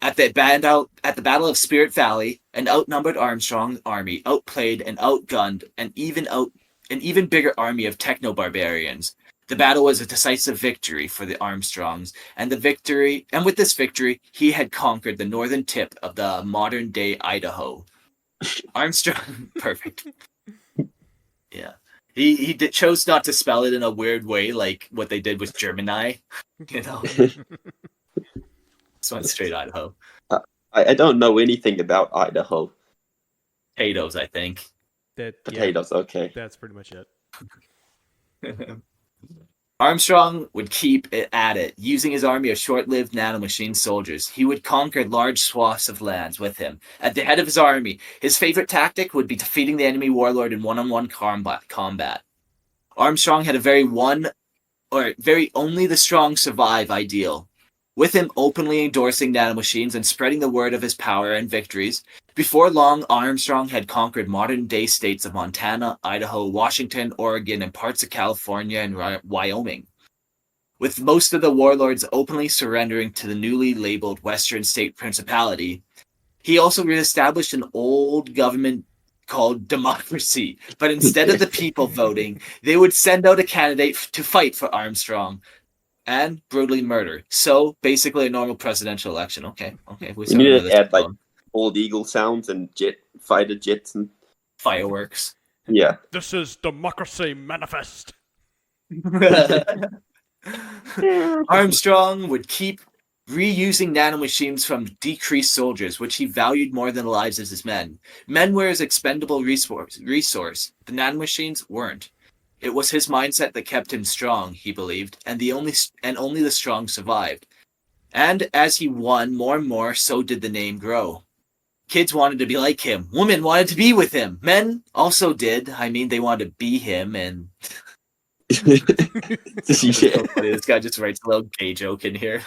[SPEAKER 1] At the Battle of Spirit Valley, an outnumbered Armstrong army outplayed and outgunned an even bigger army of techno-barbarians. The battle was a decisive victory for the Armstrongs, and with this victory, he had conquered the northern tip of the modern-day Idaho. Armstrong, perfect. Yeah, he chose not to spell it in a weird way, like what they did with Gemini. This one's straight Idaho.
[SPEAKER 3] I don't know anything about Idaho.
[SPEAKER 1] Potatoes, I think.
[SPEAKER 3] Potatoes, okay.
[SPEAKER 2] That's pretty much it.
[SPEAKER 1] Armstrong would keep it at it, using his army of short-lived nanomachine soldiers. He would conquer large swaths of lands with him. At the head of his army, his favorite tactic would be defeating the enemy warlord in one-on-one combat. Armstrong had a very only the strong survive ideal. With him openly endorsing nanomachines and spreading the word of his power and victories, before long Armstrong had conquered modern-day states of Montana, Idaho, Washington, Oregon, and parts of California and Wyoming. With most of the warlords openly surrendering to the newly labeled Western State Principality, he also reestablished an old government called democracy, but instead of the people voting, they would send out a candidate to fight for Armstrong and brutally murder. So basically a normal presidential election. Okay.
[SPEAKER 3] We need to add like old eagle sounds and fighter jets and
[SPEAKER 1] fireworks.
[SPEAKER 3] Yeah.
[SPEAKER 2] This is Democracy Manifest.
[SPEAKER 1] Armstrong would keep reusing nanomachines from decreased soldiers, which he valued more than the lives of his men. Men were his expendable resource. The nanomachines weren't. It was his mindset that kept him strong, he believed, and only the strong survived. And as he won more and more, so did the name grow. Kids wanted to be like him. Women wanted to be with him. Men also did. I mean, they wanted to be him, and
[SPEAKER 3] Yeah.
[SPEAKER 1] so funny. This guy just writes a little gay joke in here.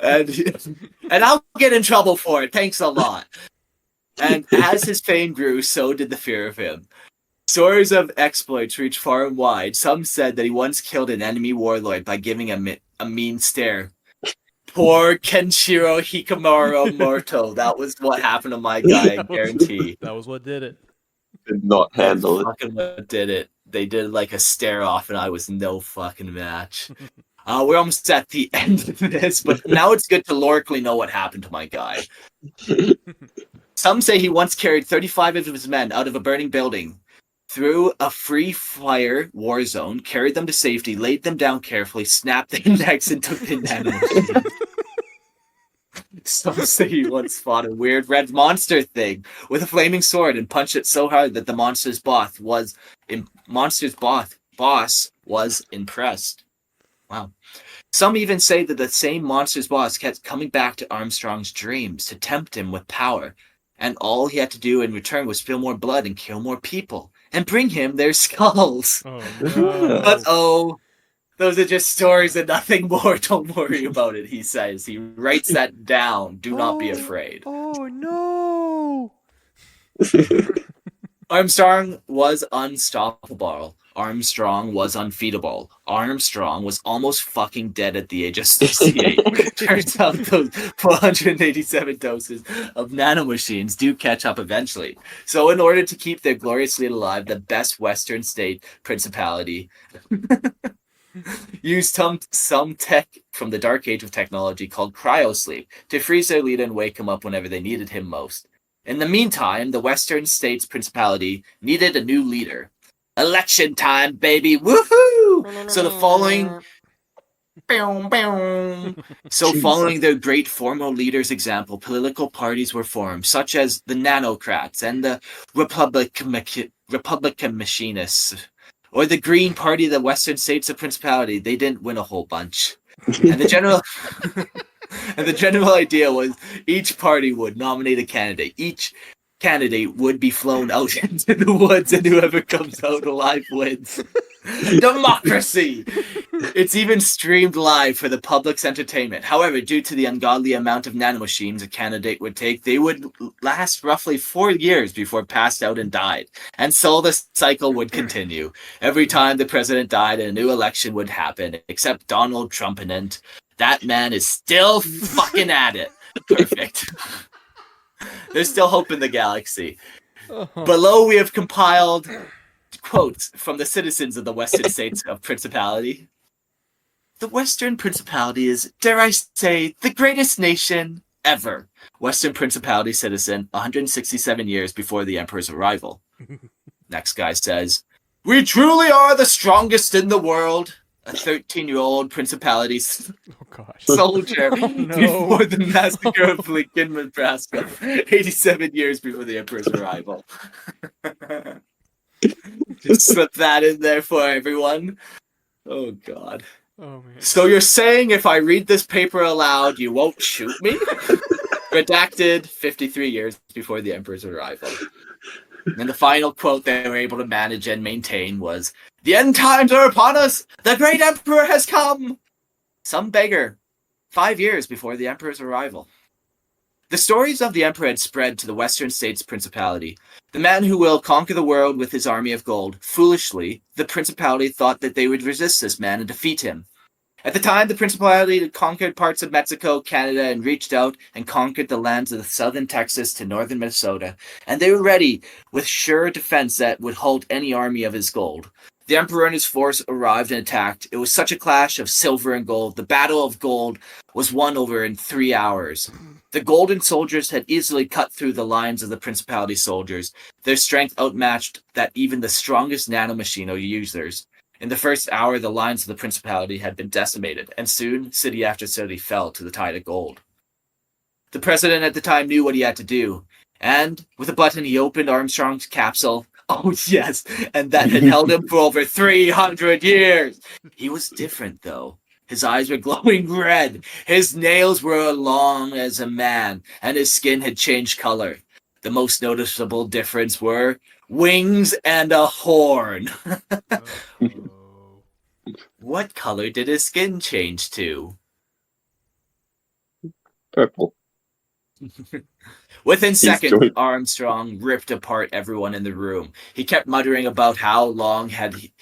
[SPEAKER 1] and I'll get in trouble for it. Thanks a lot. And as his fame grew, so did the fear of him. Stories of exploits reached far and wide. Some said that he once killed an enemy warlord by giving a mean stare. Poor Kenshiro Hikamaru Morto. That was what happened to my guy, I guarantee.
[SPEAKER 2] That was what did it.
[SPEAKER 3] Did not handle it.
[SPEAKER 1] Fucking what did it. They did like a stare off, and I was no fucking match. We're almost at the end of this, but now it's good to lorically know what happened to my guy. Some say he once carried 35 of his men out of a burning building through a free fire war zone, carried them to safety, laid them down carefully, snapped their necks, and took the nanomachines. Some say he once fought a weird red monster thing with a flaming sword and punched it so hard that the monster's boss was impressed. Wow. Some even say that the same monster's boss kept coming back to Armstrong's dreams to tempt him with power, and all he had to do in return was spill more blood and kill more people and bring him their skulls.
[SPEAKER 2] Oh, no.
[SPEAKER 1] But those are just stories and nothing more. Don't worry about it, he says. He writes that down. Do not be afraid.
[SPEAKER 2] Oh, no.
[SPEAKER 1] Armstrong was unstoppable. Armstrong was unfeedable. Armstrong was almost fucking dead at the age of 68. Turns out those 487 doses of nanomachines do catch up eventually. So in order to keep their gloriously alive, the best Western state principality used some tech from the dark age of technology called cryosleep to freeze their leader and wake him up whenever they needed him most. In the meantime, the Western States Principality needed a new leader. Election time, baby! Woohoo! So the following... following their great former leader's example, political parties were formed, such as the Nanocrats and the Republican Machinists, or the Green Party of the Western States of Principality. They didn't win a whole bunch. And the general... And the general idea was each party would nominate a candidate. Each candidate would be flown out into the woods, and whoever comes out alive wins. Democracy! It's even streamed live for the public's entertainment. However, due to the ungodly amount of nanomachines a candidate would take, they would last roughly 4 years before passed out and died. And so the cycle would continue. Every time the president died, a new election would happen, except Donald Trump and that man is still fucking at it. Perfect. There's still hope in the galaxy. Below, we have compiled quotes from the citizens of the Western States of Principality. The Western Principality is, dare I say, the greatest nation ever. Western Principality citizen, 167 years before the Emperor's arrival. Next guy says, we truly are the strongest in the world. A 13-year-old Principality soldier before the massacre of Lincoln, Nebraska, 87 years before the Emperor's arrival. Just slip that in there for everyone. Oh, God.
[SPEAKER 2] Oh, man.
[SPEAKER 1] So you're saying if I read this paper aloud, you won't shoot me? Redacted 53 years before the Emperor's arrival. And the final quote they were able to manage and maintain was, the end times are upon us! The great Emperor has come! Some beggar. 5 years before the Emperor's arrival. The stories of the Emperor had spread to the Western States Principality. The man who will conquer the world with his army of gold. Foolishly, the Principality thought that they would resist this man and defeat him. At the time, the Principality had conquered parts of Mexico, Canada, and reached out and conquered the lands of southern Texas to northern Minnesota, and they were ready with sure defense that would hold any army of his gold. The Emperor and his force arrived and attacked. It was such a clash of silver and gold. The Battle of Gold was won over in 3 hours. The golden soldiers had easily cut through the lines of the Principality soldiers. Their strength outmatched that even the strongest nanomachine users. In the first hour, the lines of the principality had been decimated, and soon city after city fell to the tide of gold. The president at the time knew what he had to do, and with a button he opened Armstrong's capsule. Oh, yes, and that had held him for over 300 years. He was different, though. His eyes were glowing red, his nails were long as a man, and his skin had changed color. The most noticeable difference were wings and a horn.
[SPEAKER 2] Oh.
[SPEAKER 1] What color did his skin change to?
[SPEAKER 3] Purple.
[SPEAKER 1] Within seconds,
[SPEAKER 3] joined-
[SPEAKER 1] Armstrong ripped apart everyone in the room. He kept muttering about how long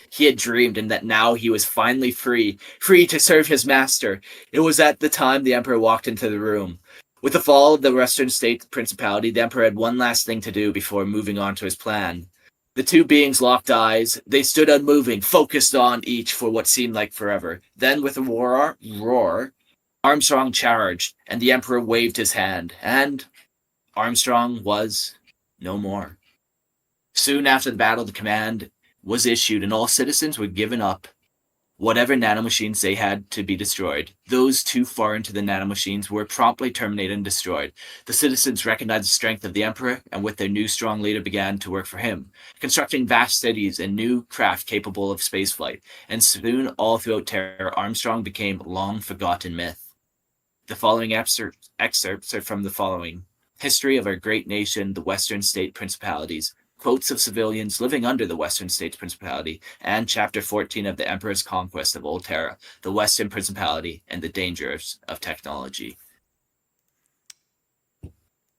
[SPEAKER 1] he had dreamed and that now he was finally free to serve his master. It was at the time the Emperor walked into the room. With the fall of the Western State Principality, the Emperor had one last thing to do before moving on to his plan. The two beings locked eyes. They stood unmoving, focused on each for what seemed like forever. Then, with a roar, Armstrong charged, and the Emperor waved his hand, and Armstrong was no more. Soon after the battle, the command was issued, and all citizens were given up. Whatever nanomachines they had to be destroyed, those too far into the nanomachines were promptly terminated and destroyed. The citizens recognized the strength of the Emperor, and with their new strong leader began to work for him, constructing vast cities and new craft capable of spaceflight. And soon, all throughout Terra, Armstrong became long-forgotten myth. The following excerpts are from the following: History of Our Great Nation, the Western State Principalities, Quotes of Civilians Living Under the Western States Principality, and Chapter 14 of the Emperor's Conquest of Old Terra, the Western Principality, and the Dangers of Technology.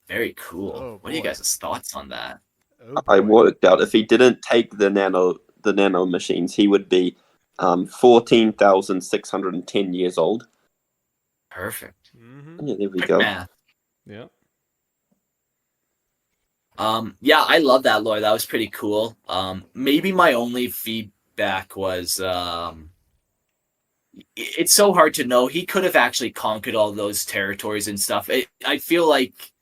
[SPEAKER 1] Very cool.
[SPEAKER 2] Oh,
[SPEAKER 1] what are you
[SPEAKER 2] boy.
[SPEAKER 1] guys' thoughts on that?
[SPEAKER 2] Oh,
[SPEAKER 3] I
[SPEAKER 2] boy.
[SPEAKER 3] worked out if he didn't take the nano machines, he would be 14,610 years old.
[SPEAKER 1] Perfect.
[SPEAKER 2] Mm-hmm.
[SPEAKER 3] Yeah, there we
[SPEAKER 1] Quick
[SPEAKER 3] go.
[SPEAKER 1] math.
[SPEAKER 2] Yeah.
[SPEAKER 1] Yeah, I love that lore. That was pretty cool. Maybe my only feedback was it's so hard to know. He could have actually conquered all those territories and stuff. I feel like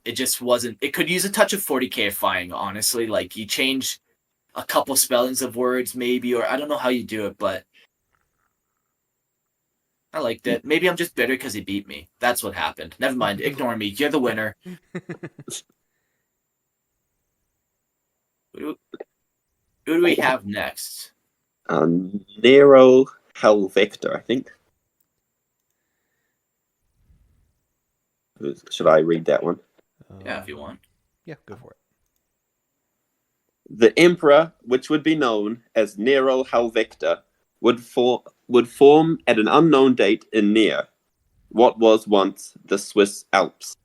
[SPEAKER 1] it just wasn't. It could use a touch of 40kifying, honestly. Like you change a couple spellings of words, maybe, or I don't know how you do it, but I liked it. Maybe I'm just bitter because he beat me. That's what happened. Never mind. Ignore me. You're the winner. Who do we have next?
[SPEAKER 3] Nero Helvector, I think. Should I read that one?
[SPEAKER 1] Yeah, if you want.
[SPEAKER 2] Yeah, go for it.
[SPEAKER 3] The Emperor, which would be known as Nero Helvector, would form at an unknown date in near what was once the Swiss Alps.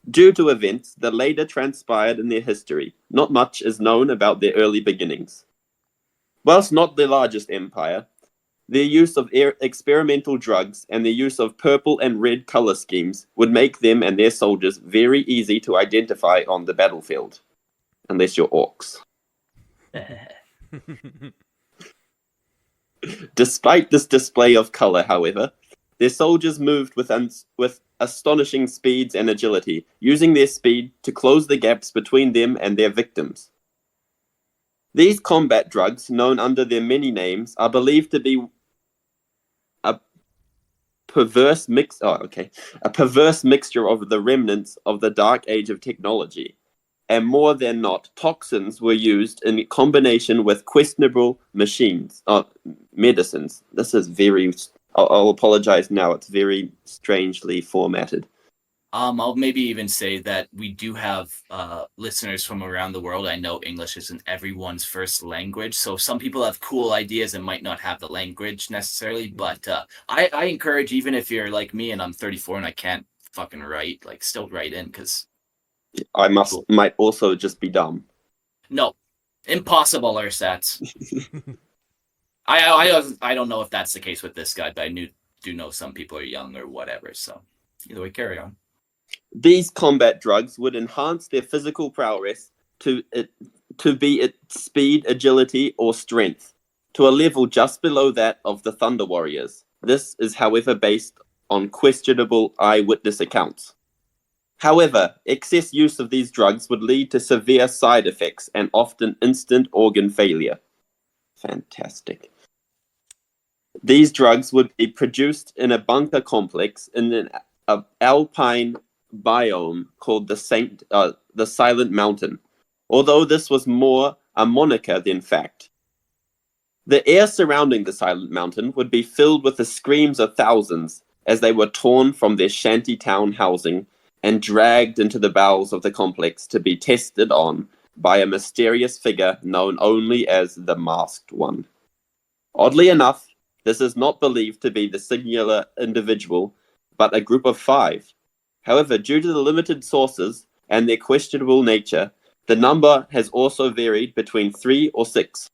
[SPEAKER 3] Due to events that later transpired in their history, not much is known about their early beginnings. Whilst not the largest empire, their use of experimental drugs and their use of purple and red color schemes would make them and their soldiers very easy to identify on the battlefield. Unless you're orcs. Despite this display of color, however, their soldiers moved with astonishing speeds and agility, using their speed to close the gaps between them and their victims. These combat drugs, known under their many names, are believed to be a perverse mixture of the remnants of the dark age of technology. And more than not, toxins were used in combination with questionable medicines. This is very... I'll apologize now. It's very strangely formatted.
[SPEAKER 1] I'll maybe even say that we do have listeners from around the world. I know English isn't everyone's first language, so some people have cool ideas and might not have the language necessarily. But I encourage, even if you're like me and I'm 34 and I can't fucking write, like still write in, because
[SPEAKER 3] I might also just be dumb.
[SPEAKER 1] No, impossible, Ersatz. I don't know if that's the case with this guy, but do know some people are young or whatever. So either way, carry on.
[SPEAKER 3] These combat drugs would enhance their physical prowess to be its speed, agility, or strength to a level just below that of the Thunder Warriors. This is, however, based on questionable eyewitness accounts. However, excess use of these drugs would lead to severe side effects and often instant organ failure. Fantastic. These drugs would be produced in a bunker complex in an alpine biome called the Silent Mountain, although this was more a moniker than fact. The air surrounding the Silent Mountain would be filled with the screams of thousands as they were torn from their shantytown housing and dragged into the bowels of the complex to be tested on by a mysterious figure known only as the Masked One. Oddly enough, this is not believed to be the singular individual, but a group of 5. However, due to the limited sources and their questionable nature, the number has also varied between 3 or 6.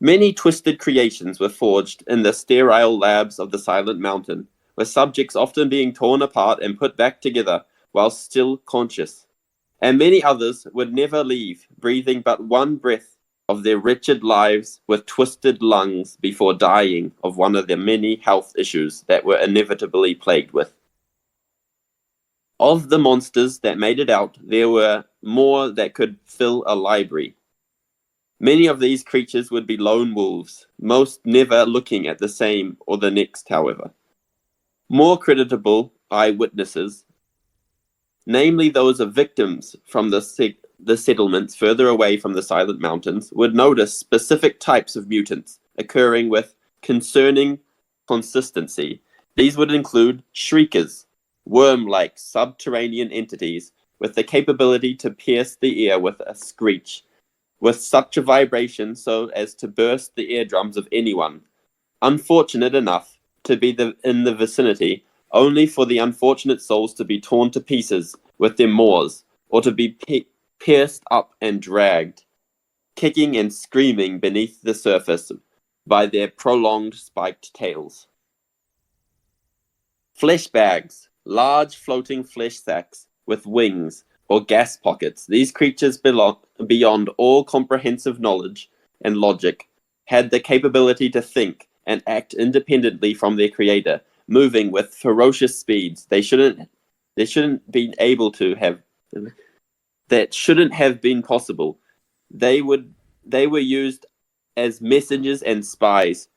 [SPEAKER 3] Many twisted creations were forged in the sterile labs of the Silent Mountain, with subjects often being torn apart and put back together while still conscious. And many others would never leave, breathing but one breath of their wretched lives with twisted lungs before dying of one of their many health issues that were inevitably plagued with. Of the monsters that made it out, there were more that could fill a library. Many of these creatures would be lone wolves, most never looking at the same or the next, however. More creditable eyewitnesses, namely those of victims from the settlements further away from the Silent Mountains, would notice specific types of mutants occurring with concerning consistency. These would include shriekers, worm-like subterranean entities with the capability to pierce the ear with a screech, with such a vibration so as to burst the eardrums of anyone unfortunate enough to be in the vicinity, only for the unfortunate souls to be torn to pieces with their maws, or to be pierced up and dragged, kicking and screaming beneath the surface by their prolonged spiked tails. Flesh bags, large floating flesh sacks with wings or gas pockets. These creatures beyond all comprehensive knowledge and logic had the capability to think and act independently from their creator, moving with ferocious speeds. They shouldn't be able to have. That shouldn't have been possible. They were used as messengers and spies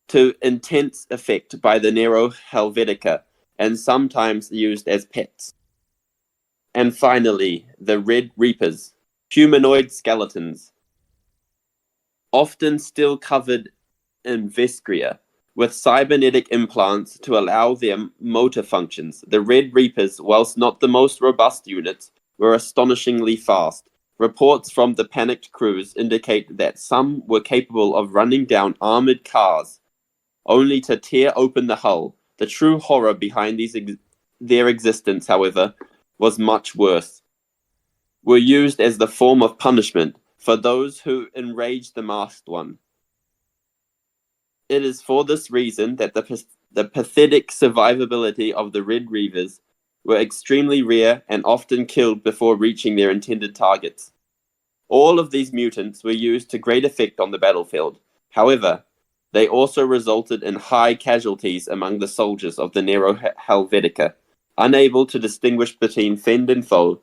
[SPEAKER 3] to intense effect by the Nero Helvetica, and sometimes used as pets. And finally, the Red Reapers, humanoid skeletons, often still covered in viscera, with cybernetic implants to allow their motor functions. The Red Reapers, whilst not the most robust units, were astonishingly fast. Reports from the panicked crews indicate that some were capable of running down armored cars, only to tear open the hull. The true horror behind their existence, however, was much worse. Were used as the form of punishment for those who enraged the Masked One. It is for this reason that the pathetic survivability of the Red Reavers were extremely rare and often killed before reaching their intended targets. All of these mutants were used to great effect on the battlefield. However, they also resulted in high casualties among the soldiers of the Nero Helvetica. Unable to distinguish between friend and foe,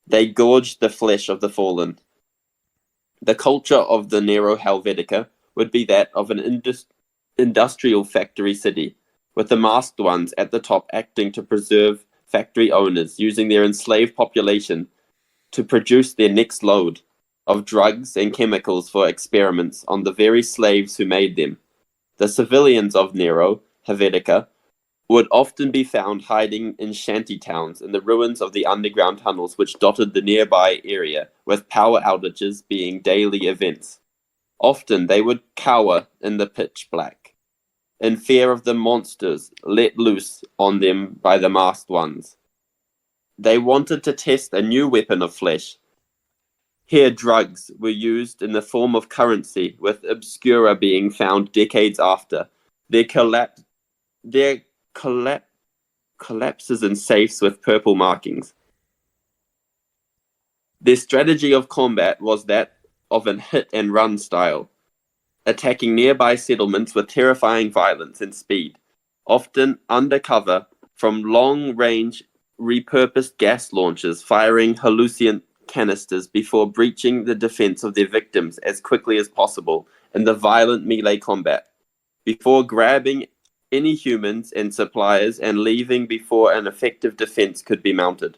[SPEAKER 3] they gorged the flesh of the fallen. The culture of the Nero Helvetica would be that of an industrial factory city, with the masked ones at the top acting to preserve factory owners, using their enslaved population to produce their next load of drugs and chemicals for experiments on the very slaves who made them. The civilians of Nero Helvetica would often be found hiding in shanty towns in the ruins of the underground tunnels which dotted the nearby area, with power outages being daily events. Often they would cower in the pitch black, in fear of the monsters let loose on them by the masked ones. They wanted to test a new weapon of flesh. Here drugs were used in the form of currency, with Obscura being found decades after. Their collapses in safes with purple markings. Their strategy of combat was that of an hit-and-run style, attacking nearby settlements with terrifying violence and speed, often undercover from long-range repurposed gas launchers, firing hallucinant canisters before breaching the defense of their victims as quickly as possible in the violent melee combat. before grabbing any humans and suppliers and leaving before an effective defense could be mounted.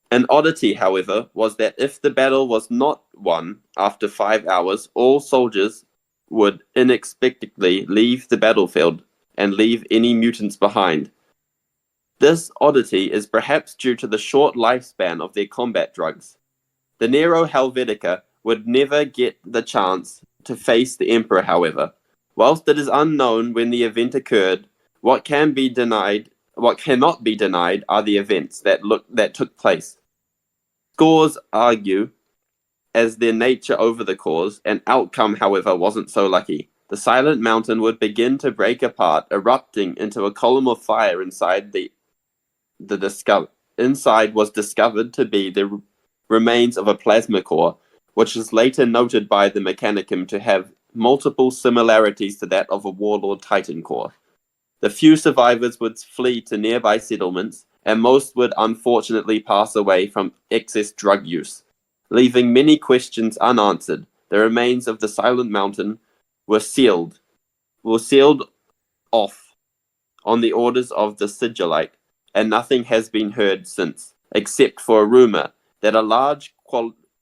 [SPEAKER 3] An oddity, however, was that if the battle was not won after 5 hours, all soldiers would inexplicably leave the battlefield and leave any mutants behind. This oddity is perhaps due to the short lifespan of their combat drugs. The Nero Helvetica would never get the chance to face the Emperor, however. Whilst it is unknown when the event occurred, what cannot be denied are the events that took place. Scores argue, as their nature over the cause, an outcome, however, wasn't so lucky. The Silent Mountain would begin to break apart, erupting into a column of fire inside inside was discovered to be the remains of a plasma core, which is later noted by the Mechanicum to have multiple similarities to that of a Warlord Titan core. The few survivors would flee to nearby settlements, and most would unfortunately pass away from excess drug use, leaving many questions unanswered. The remains of the Silent Mountain were sealed off on the orders of the Sigillite, and nothing has been heard since, except for a rumor that a large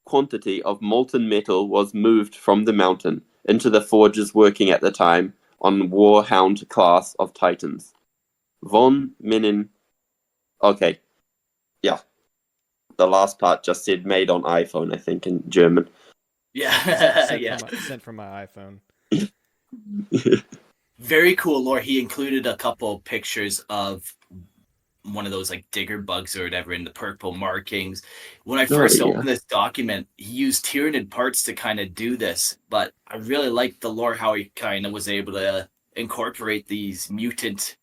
[SPEAKER 3] quantity of molten metal was moved from the mountain into the forges working at the time on Warhound class of Titans. Von Minen. Okay. Yeah. The last part just said made on iPhone, I think, in German.
[SPEAKER 1] Yeah,
[SPEAKER 2] Sent from my iPhone.
[SPEAKER 1] Very cool lore. He included a couple pictures of one of those like digger bugs or whatever in the purple markings. When I first opened this document, he used Tyranid parts to kind of do this, but I really liked the lore, how he kind of was able to incorporate these mutant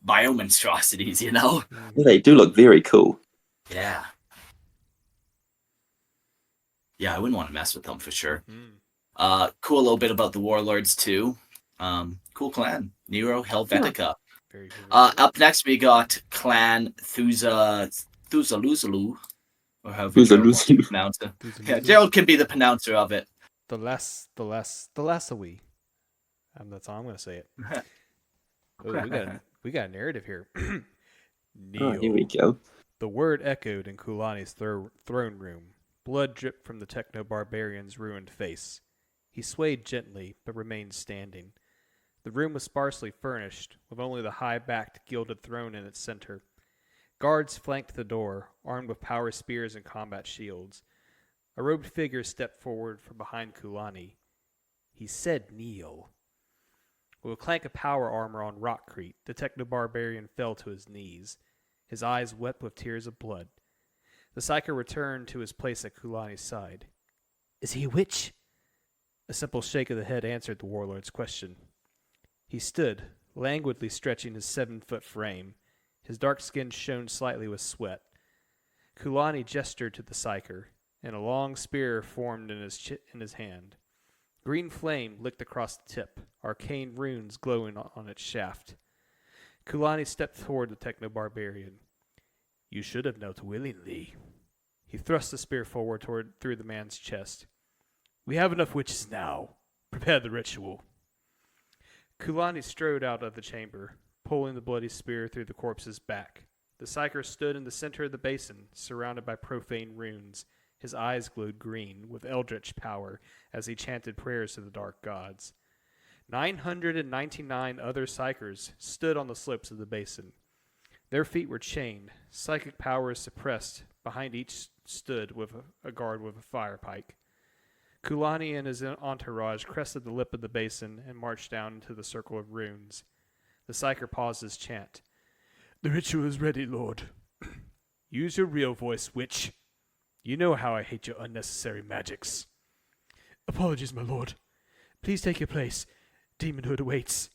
[SPEAKER 1] biomonstrosities, you know?
[SPEAKER 3] They do look very cool.
[SPEAKER 1] Yeah. Yeah, I wouldn't want to mess with them for sure. Cool little bit about the Warlords too. Cool clan. Nero Helvetica. Yeah.
[SPEAKER 2] Very cool.
[SPEAKER 1] Up next we got Clan Thuzaluzalu, or however you pronounce it. Yeah, Gerald can be the pronouncer of it.
[SPEAKER 2] The Lassawi. That's how I'm going to say it. We got a narrative here.
[SPEAKER 3] Here we go.
[SPEAKER 2] The word echoed in Kulani's throne room. Blood dripped from the techno-barbarian's ruined face. He swayed gently, but remained standing. The room was sparsely furnished, with only the high-backed gilded throne in its center. Guards flanked the door, armed with power spears and combat shields. A robed figure stepped forward from behind Kulani. He said, "Kneel." With a clank of power armor on Rockcrete, the techno-barbarian fell to his knees, his eyes wet with tears of blood. The Psyker returned to his place at Kulani's side. "Is he a witch?" A simple shake of the head answered the warlord's question. He stood, languidly stretching his 7-foot frame. His dark skin shone slightly with sweat. Kulani gestured to the Psyker, and a long spear formed in his hand. Green flame licked across the tip, arcane runes glowing on its shaft. Kulani stepped toward the techno-barbarian. "You should have knelt willingly." He thrust the spear forward through the man's chest. "We have enough witches now. Prepare the ritual." Kulani strode out of the chamber, pulling the bloody spear through the corpse's back. The Psyker stood in the center of the basin, surrounded by profane runes. His eyes glowed green, with eldritch power, as he chanted prayers to the dark gods. 999 other Psykers stood on the slopes of the basin. Their feet were chained, psychic powers suppressed. Behind each stood with a guard with a fire pike. Kulani and his entourage crested the lip of the basin and marched down into the circle of runes. The Psyker paused his chant. "The ritual is ready, Lord." "Use your real voice, witch. You know how I hate your unnecessary magics." "Apologies, my lord. Please take your place. Demonhood awaits."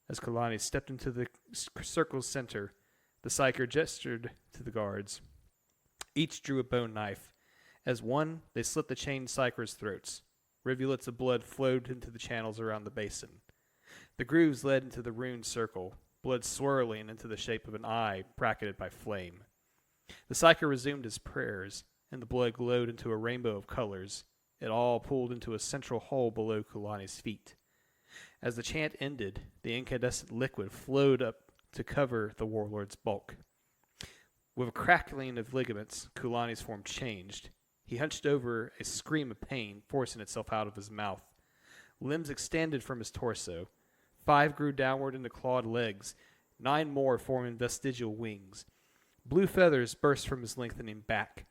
[SPEAKER 2] As Kulani stepped into the circle's center, the Psyker gestured to the guards. Each drew a bone knife. As one, they slit the chained Psykers' throats. Rivulets of blood flowed into the channels around the basin. The grooves led into the rune circle, blood swirling into the shape of an eye bracketed by flame. The Psyker resumed his prayers, and the blood glowed into a rainbow of colors. It all pooled into a central hole below Kulani's feet. As the chant ended, the incandescent liquid flowed up to cover the warlord's bulk. With a crackling of ligaments, Kulani's form changed. He hunched over, a scream of pain forcing itself out of his mouth. Limbs extended from his torso. 5 grew downward into clawed legs. 9 more forming vestigial wings. Blue feathers burst from his lengthening back.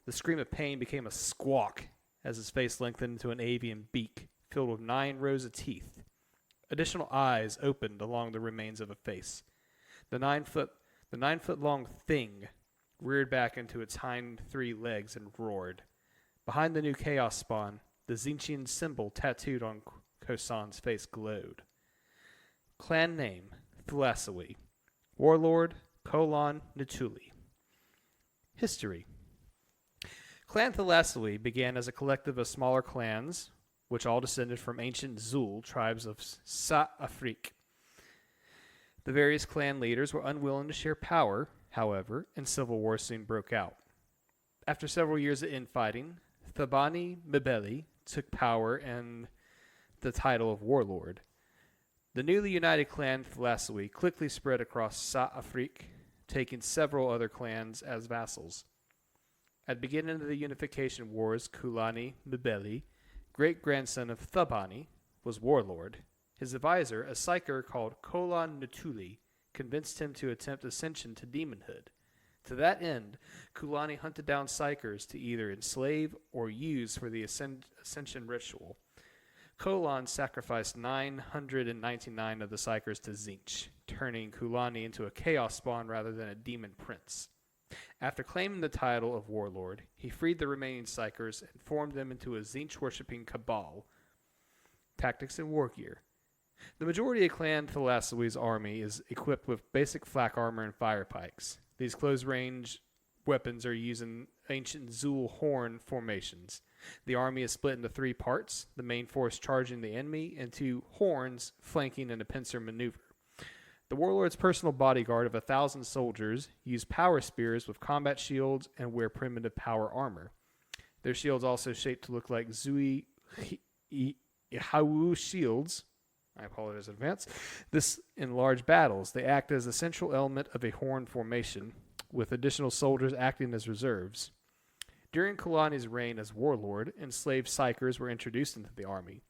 [SPEAKER 2] The scream of pain became a squawk as his face lengthened into an avian beak filled with 9 rows of teeth. Additional eyes opened along the remains of a face. The 9-foot-long thing reared back into its hind 3 legs and roared. Behind the new chaos spawn, the Tzeentchian symbol tattooed on Kosan's face glowed. Clan name, Thalassoi. Warlord, Natuli. History. Clan Thalassoi began as a collective of smaller clans, which all descended from ancient Zul tribes of Sa-Afrik. The various clan leaders were unwilling to share power, however, and civil war soon broke out. After several years of infighting, Thabani Mibeli took power and the title of Warlord. The newly united clan Thalassoi quickly spread across Sa-Afrik, taking several other clans as vassals. At the beginning of the unification wars, Kulani Mibeli, great-grandson of Thabani, was warlord. His advisor, a psyker called Natuli, convinced him to attempt ascension to demonhood. To that end, Kulani hunted down psykers to either enslave or use for the ascension ritual. Kolan sacrificed 999 of the psykers to Tzeentch, turning Kulani into a chaos spawn rather than a demon prince. After claiming the title of warlord, he freed the remaining psykers and formed them into a Tzeentch-worshipping cabal. Tactics and war gear. The majority of Clan Thalassoi's army is equipped with basic flak armor and fire pikes. These close-range weapons are used in ancient Zul horn formations. The army is split into 3 parts, the main force charging the enemy, and 2 horns flanking in a pincer maneuver. The warlord's personal bodyguard of 1,000 soldiers use power spears with combat shields and wear primitive power armor. Their shields also shaped to look like Zui Ihawu shields. I apologize in advance. This in large battles, they act as a central element of a horn formation, with additional soldiers acting as reserves. During Kulani's reign as warlord, enslaved psykers were introduced into the army.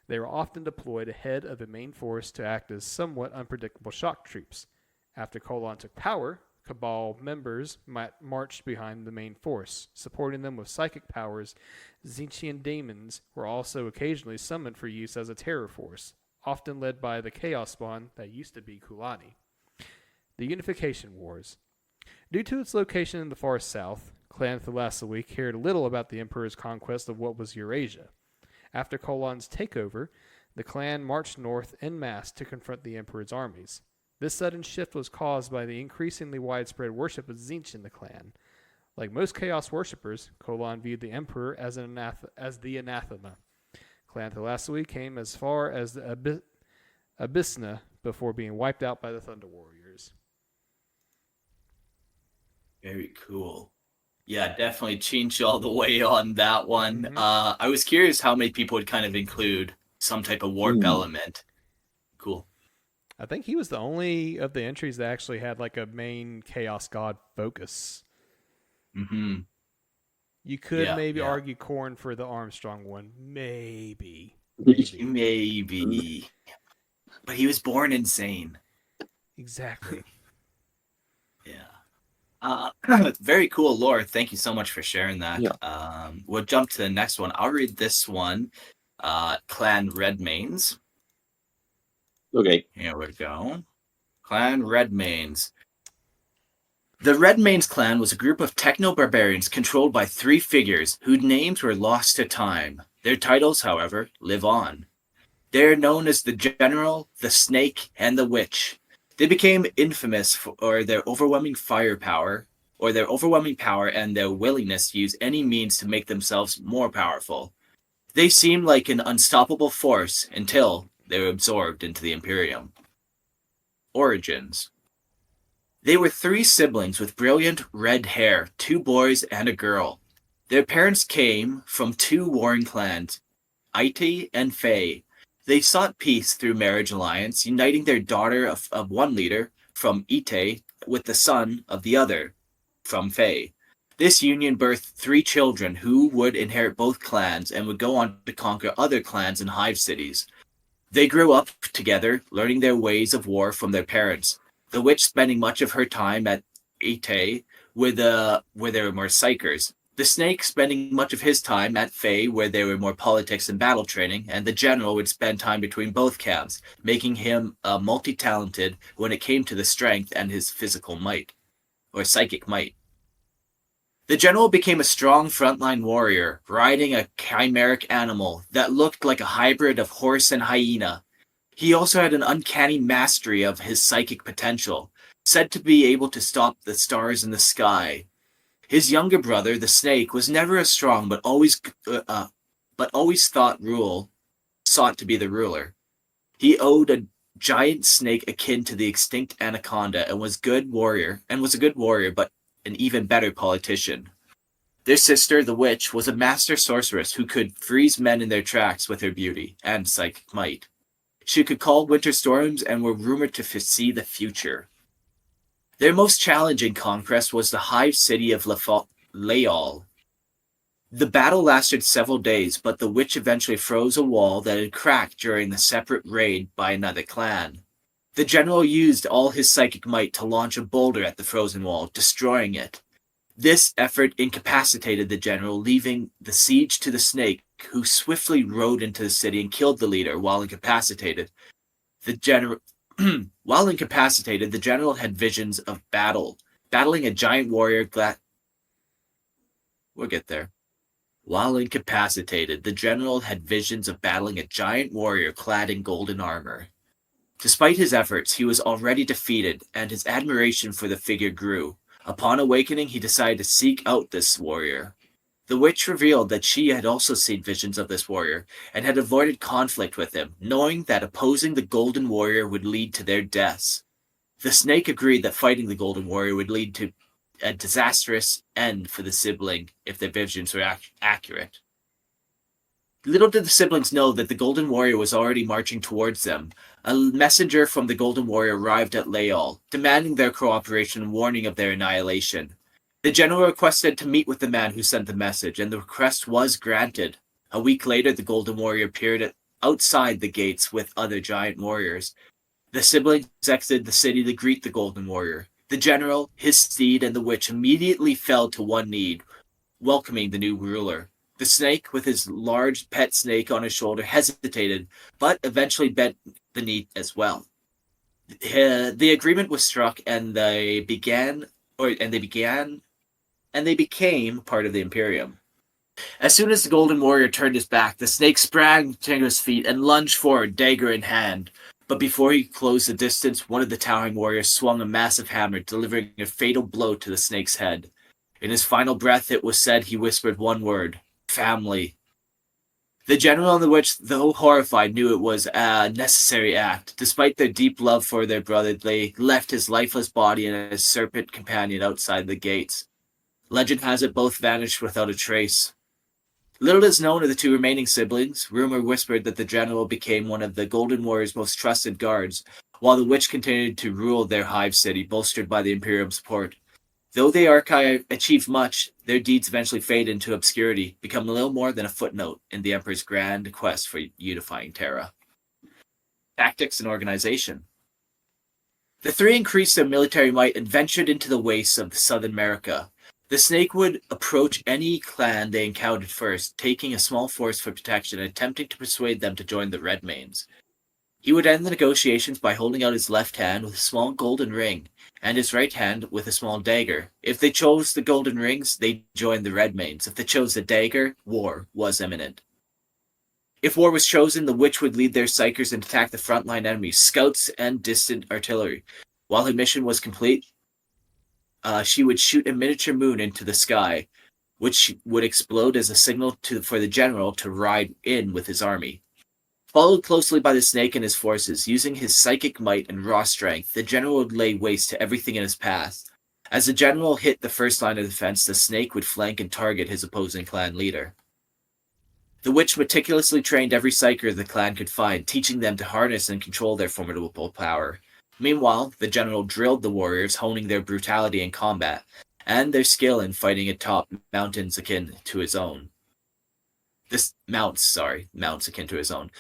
[SPEAKER 2] They were often deployed ahead of the main force to act as somewhat unpredictable shock troops. After Kolan took power, Cabal members marched behind the main force, supporting them with psychic powers. Tzeentchian daemons were also occasionally summoned for use as a terror force, often led by the Chaos Spawn that used to be Kulani. The Unification Wars. Due to its location in the far south, Clan Thalassoi cared little about the Emperor's conquest of what was Eurasia. After Kolan's takeover, the clan marched north en masse to confront the Emperor's armies. This sudden shift was caused by the increasingly widespread worship of Tzeentch in the clan. Like most Chaos worshippers, Kolan viewed the Emperor as the anathema. Clan Thalassoi came as far as the Abyssna before being wiped out by the Thunder Warriors.
[SPEAKER 1] Very cool. Yeah, definitely changed all the way on that one.
[SPEAKER 2] Mhm.
[SPEAKER 1] I was curious how many people would kind of include some type of warp element. Cool.
[SPEAKER 2] I think he was the only of the entries that actually had like a main Chaos God focus.
[SPEAKER 1] Mm-hmm.
[SPEAKER 2] You could maybe
[SPEAKER 1] yeah.
[SPEAKER 2] argue Korn for the Armstrong one. Maybe.
[SPEAKER 1] Maybe. But he was born insane.
[SPEAKER 2] Exactly.
[SPEAKER 1] Yeah. Very cool lore. Thank you so much for sharing that.
[SPEAKER 3] Yeah.
[SPEAKER 1] We'll jump to the next one. I'll read this one. Clan Redmanes.
[SPEAKER 3] Okay.
[SPEAKER 1] Here we go. Clan Redmanes. The Redmanes clan was a group of techno-barbarians controlled by 3 figures whose names were lost to time. Their titles, however, live on. They are known as the General, the Snake, and the Witch. They became infamous for their overwhelming power and their willingness to use any means to make themselves more powerful. They seemed like an unstoppable force until they were absorbed into the Imperium. Origins. They were 3 siblings with brilliant red hair, 2 boys and a girl. Their parents came from 2 warring clans, Aiti and Fae. They sought peace through marriage alliance, uniting their daughter of one leader, from Ite, with the son of the other, from Fae. This union birthed 3 children who would inherit both clans and would go on to conquer other clans and hive cities. They grew up together, learning their ways of war from their parents, the witch spending much of her time at Ite, where there were more psychers, the snake spending much of his time at Fae, where there were more politics and battle training, and the general would spend time between both camps, making him multi-talented when it came to the strength and his physical might, or psychic might. The general became a strong frontline warrior, riding a chimeric animal that looked like a hybrid of horse and hyena. He also had an uncanny mastery of his psychic potential, said to be able to stop the stars in the sky. His younger brother, the snake, was never as strong, but always sought to be the ruler. He owed a giant snake akin to the extinct anaconda and was a good warrior, but an even better politician. Their sister, the witch, was a master sorceress who could freeze men in their tracks with her beauty and psychic might. She could call winter storms and were rumored to foresee the future. Their most challenging conquest was the hive city of Laol. The battle lasted several days, but the witch eventually froze a wall that had cracked during the separate raid by another clan. The general used all his psychic might to launch a boulder at the frozen wall, destroying it. This effort incapacitated the general, leaving the siege to the snake, who swiftly rode into the city and killed the leader. While incapacitated, the general had visions of battling a giant warrior. We'll get there. While incapacitated, the general had visions of battling a giant warrior clad in golden armor. Despite his efforts, he was already defeated, and his admiration for the figure grew. Upon awakening, he decided to seek out this warrior. The witch revealed that she had also seen visions of this warrior, and had avoided conflict with him, knowing that opposing the Golden Warrior would lead to their deaths. The snake agreed that fighting the Golden Warrior would lead to a disastrous end for the sibling if their visions were accurate. Little did the siblings know that the Golden Warrior was already marching towards them. A messenger from the Golden Warrior arrived at Laol, demanding their cooperation and warning of their annihilation. The general requested to meet with the man who sent the message, and the request was granted. A week later, the Golden Warrior appeared outside the gates with other giant warriors. The siblings exited the city to greet the Golden Warrior. The general, his steed, and the witch immediately fell to one knee, welcoming the new ruler. The snake, with his large pet snake on his shoulder, hesitated, but eventually bent the knee as well. The agreement was struck, and they became part of the Imperium. As soon as the Golden Warrior turned his back, the snake sprang to his feet and lunged forward, dagger in hand. But before he closed the distance, one of the towering warriors swung a massive hammer, delivering a fatal blow to the snake's head. In his final breath, it was said he whispered one word: family. The general and the witch, though horrified, knew it was a necessary act. Despite their deep love for their brother, they left his lifeless body and his serpent companion outside the gates. Legend has it both vanished without a trace. Little is known of the 2 remaining siblings. Rumor whispered that the general became one of the Golden Warrior's most trusted guards, while the witch continued to rule their hive city, bolstered by the Imperium support. Though they achieved much, their deeds eventually fade into obscurity, become a little more than a footnote in the Emperor's grand quest for unifying Terra. Tactics and organization. The 3 increased their military might and ventured into the wastes of Southern America. The snake would approach any clan they encountered first, taking a small force for protection and attempting to persuade them to join the Redmanes. He would end the negotiations by holding out his left hand with a small golden ring, and his right hand with a small dagger. If they chose the golden rings, they joined the Redmanes. If they chose the dagger, war was imminent. If war was chosen, the witch would lead their psychers and attack the frontline enemies, scouts and distant artillery. While her mission was complete, she would shoot a miniature moon into the sky, which would explode as a signal for the general to ride in with his army. Followed closely by the snake and his forces, using his psychic might and raw strength, the general would lay waste to everything in his path. As the general hit the first line of defense, the snake would flank and target his opposing clan leader. The witch meticulously trained every psyker the clan could find, teaching them to harness and control their formidable power. Meanwhile, the general drilled the warriors, honing their brutality in combat, and their skill in fighting atop mountains akin to his own. Mounts akin to his own.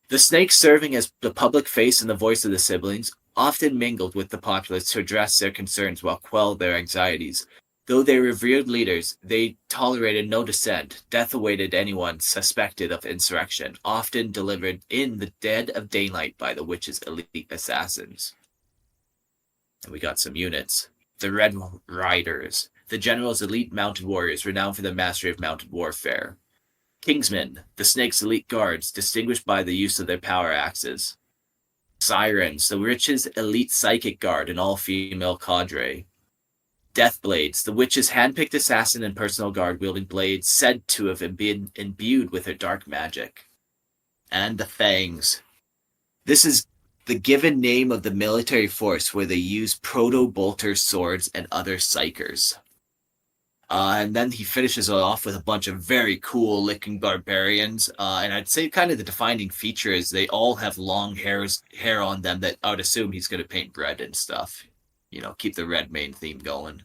[SPEAKER 1] The snakes, serving as the public face and the voice of the siblings, often mingled with the populace to address their concerns while quell their anxieties. Though they revered leaders, they tolerated no dissent. Death awaited anyone suspected of insurrection, often delivered in the dead of daylight by the witch's elite assassins. And we got some units. The Red Riders, the general's elite mounted warriors renowned for their mastery of mounted warfare. Kingsmen, the snake's elite guards, distinguished by the use of their power axes. Sirens, the witch's elite psychic guard and all-female cadre. Deathblades, the witch's hand-picked assassin and personal guard wielding blades said to have been imbued with her dark magic. And the Fangs. This is the given name of the military force where they use proto-bolter swords and other psychers. And then he finishes it off with a bunch of very cool looking barbarians. And I'd say kind of the defining feature is they all have long hair on them that I would assume he's going to paint red and stuff. You know, keep the red main theme going.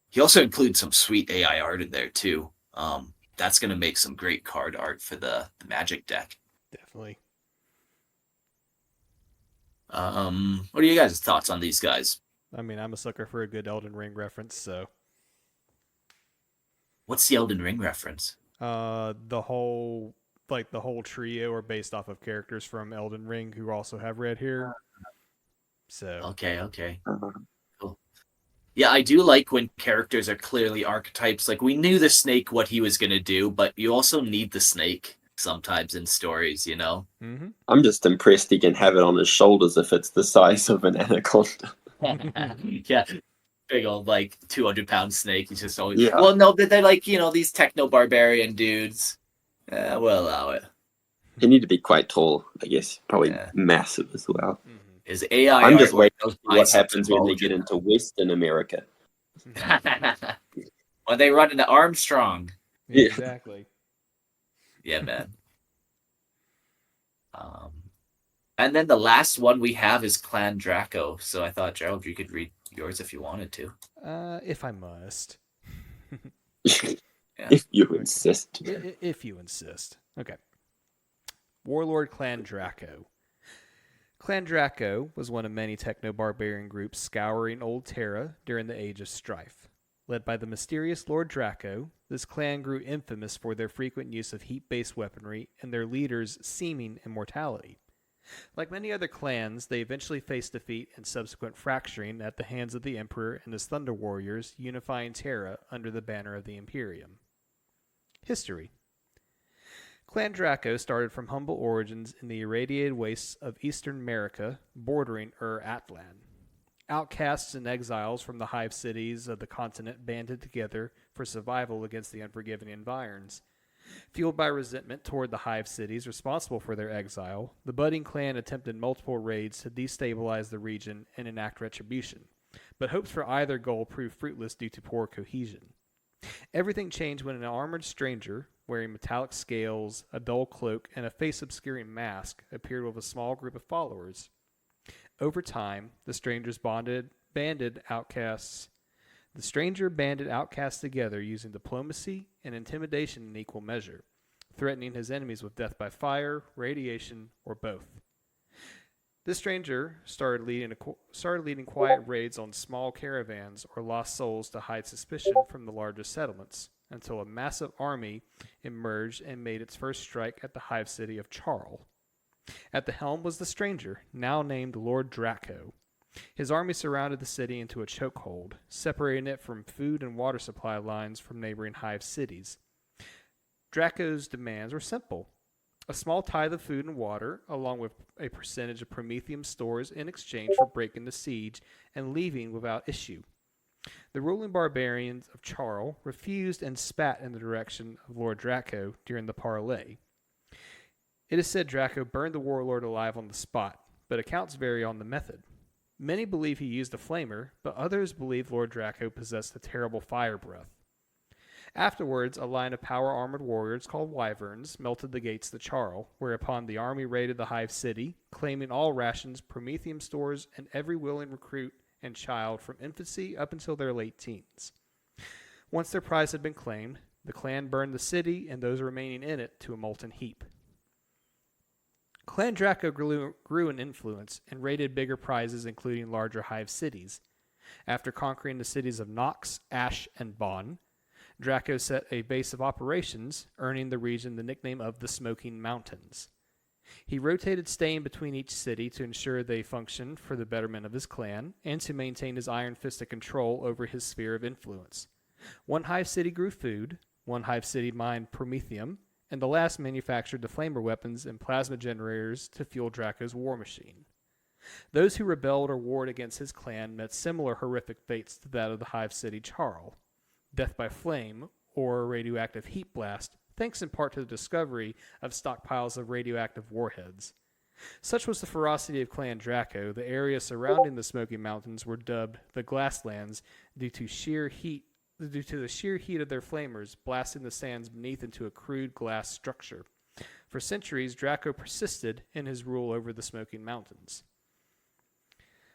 [SPEAKER 1] He also includes some sweet AI art in there too. That's going to make some great card art for the Magic deck.
[SPEAKER 2] Definitely.
[SPEAKER 1] What are you guys' thoughts on these guys?
[SPEAKER 2] I mean, I'm a sucker for a good Elden Ring reference, so.
[SPEAKER 1] What's the Elden Ring reference?
[SPEAKER 2] The whole trio are based off of characters from Elden Ring who also have red hair. So.
[SPEAKER 1] Okay. Cool. Yeah, I do like when characters are clearly archetypes. Like, we knew the snake what he was going to do, but you also need the snake sometimes in stories, you know?
[SPEAKER 2] Mm-hmm.
[SPEAKER 3] I'm just impressed he can have it on his shoulders if it's the size of an anaconda.
[SPEAKER 1] Yeah. Big old, 200-pound snake. He's just always...
[SPEAKER 3] Yeah.
[SPEAKER 1] Well, no, but they're these techno-barbarian dudes. We'll allow it.
[SPEAKER 3] He need to be quite tall, I guess. Probably massive as well.
[SPEAKER 2] Mm-hmm.
[SPEAKER 1] His AI
[SPEAKER 3] I'm just
[SPEAKER 1] artwork,
[SPEAKER 3] waiting
[SPEAKER 1] those
[SPEAKER 3] for what
[SPEAKER 1] biceps
[SPEAKER 3] happens when they
[SPEAKER 1] bulging.
[SPEAKER 3] get into Western America.
[SPEAKER 1] When they run into Armstrong.
[SPEAKER 3] Yeah.
[SPEAKER 2] Exactly.
[SPEAKER 1] Yeah, man. And then the last one we have is Clan Draco. So I thought, Gerald, you could read yours if you wanted to.
[SPEAKER 2] If I must.
[SPEAKER 3] If you insist.
[SPEAKER 2] If you insist. Okay. Warlord Clan Draco. Clan Draco was one of many techno-barbarian groups scouring old Terra during the Age of Strife. Led by the mysterious Lord Draco, this clan grew infamous for their frequent use of heat-based weaponry and their leaders' seeming immortality. Like many other clans, they eventually faced defeat and subsequent fracturing at the hands of the Emperor and his Thunder Warriors, unifying Terra under the banner of the Imperium. History. Clan Draco started from humble origins in the irradiated wastes of Eastern America, bordering Atlan. Outcasts and exiles from the hive cities of the continent banded together for survival against the unforgiving environs. Fueled by resentment toward the hive cities responsible for their exile, the budding clan attempted multiple raids to destabilize the region and enact retribution, but hopes for either goal proved fruitless due to poor cohesion. Everything changed when an armored stranger, wearing metallic scales, a dull cloak, and a face-obscuring mask, appeared with a small group of followers. Over time, the stranger banded outcasts together using diplomacy and intimidation in equal measure, threatening his enemies with death by fire, radiation, or both. This stranger started leading quiet raids on small caravans or lost souls to hide suspicion from the largest settlements, until a massive army emerged and made its first strike at the hive city of Charl. At the helm was the stranger, now named Lord Draco. His army surrounded the city into a chokehold, separating it from food and water supply lines from neighboring hive cities. Draco's demands were simple: a small tithe of food and water, along with a percentage of Prometheum stores in exchange for breaking the siege and leaving without issue. The ruling barbarians of Charl refused and spat in the direction of Lord Draco during the parley. It is said Draco burned the warlord alive on the spot, but accounts vary on the method. Many believe he used a flamer, but others believe Lord Draco possessed a terrible fire breath. Afterwards, a line of power-armored warriors called Wyverns melted the gates of the Charl, whereupon the army raided the Hive City, claiming all rations, promethium stores, and every willing recruit and child from infancy up until their late teens. Once their prize had been claimed, the clan burned the city and those remaining in it to a molten heap. Clan Draco grew in influence and raided bigger prizes, including larger Hive cities. After conquering the cities of Nox, Ash, and Bon, Draco set a base of operations, earning the region the nickname of the Smoking Mountains. He rotated staying between each city to ensure they functioned for the betterment of his clan and to maintain his iron-fisted control over his sphere of influence. One Hive city grew food, one Hive city mined promethium, and the last manufactured the flamer weapons and plasma generators to fuel Draco's war machine. Those who rebelled or warred against his clan met similar horrific fates to that of the Hive city Charl. Death by flame, or a radioactive heat blast, thanks in part to the discovery of stockpiles of radioactive warheads. Such was the ferocity of Clan Draco, the areas surrounding the Smoky Mountains were dubbed the Glasslands due to the sheer heat of their flamers blasting the sands beneath into a crude glass structure. For centuries, Draco persisted in his rule over the Smoking Mountains.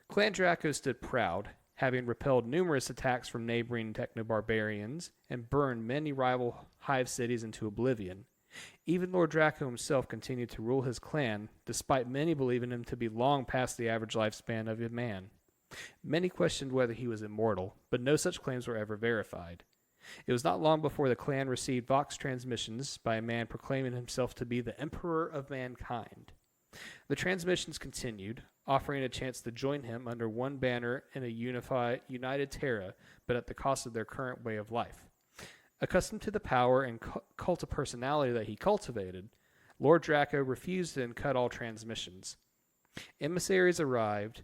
[SPEAKER 2] Clan Draco stood proud, having repelled numerous attacks from neighboring techno-barbarians and burned many rival Hive cities into oblivion. Even Lord Draco himself continued to rule his clan, despite many believing him to be long past the average lifespan of a man. Many questioned whether he was immortal, but no such claims were ever verified. It was not long before the clan received vox transmissions by a man proclaiming himself to be the Emperor of Mankind. The transmissions continued, offering a chance to join him under one banner in a united Terra, but at the cost of their current way of life. Accustomed to the power and cult of personality that he cultivated, Lord Draco refused and cut all transmissions. Emissaries arrived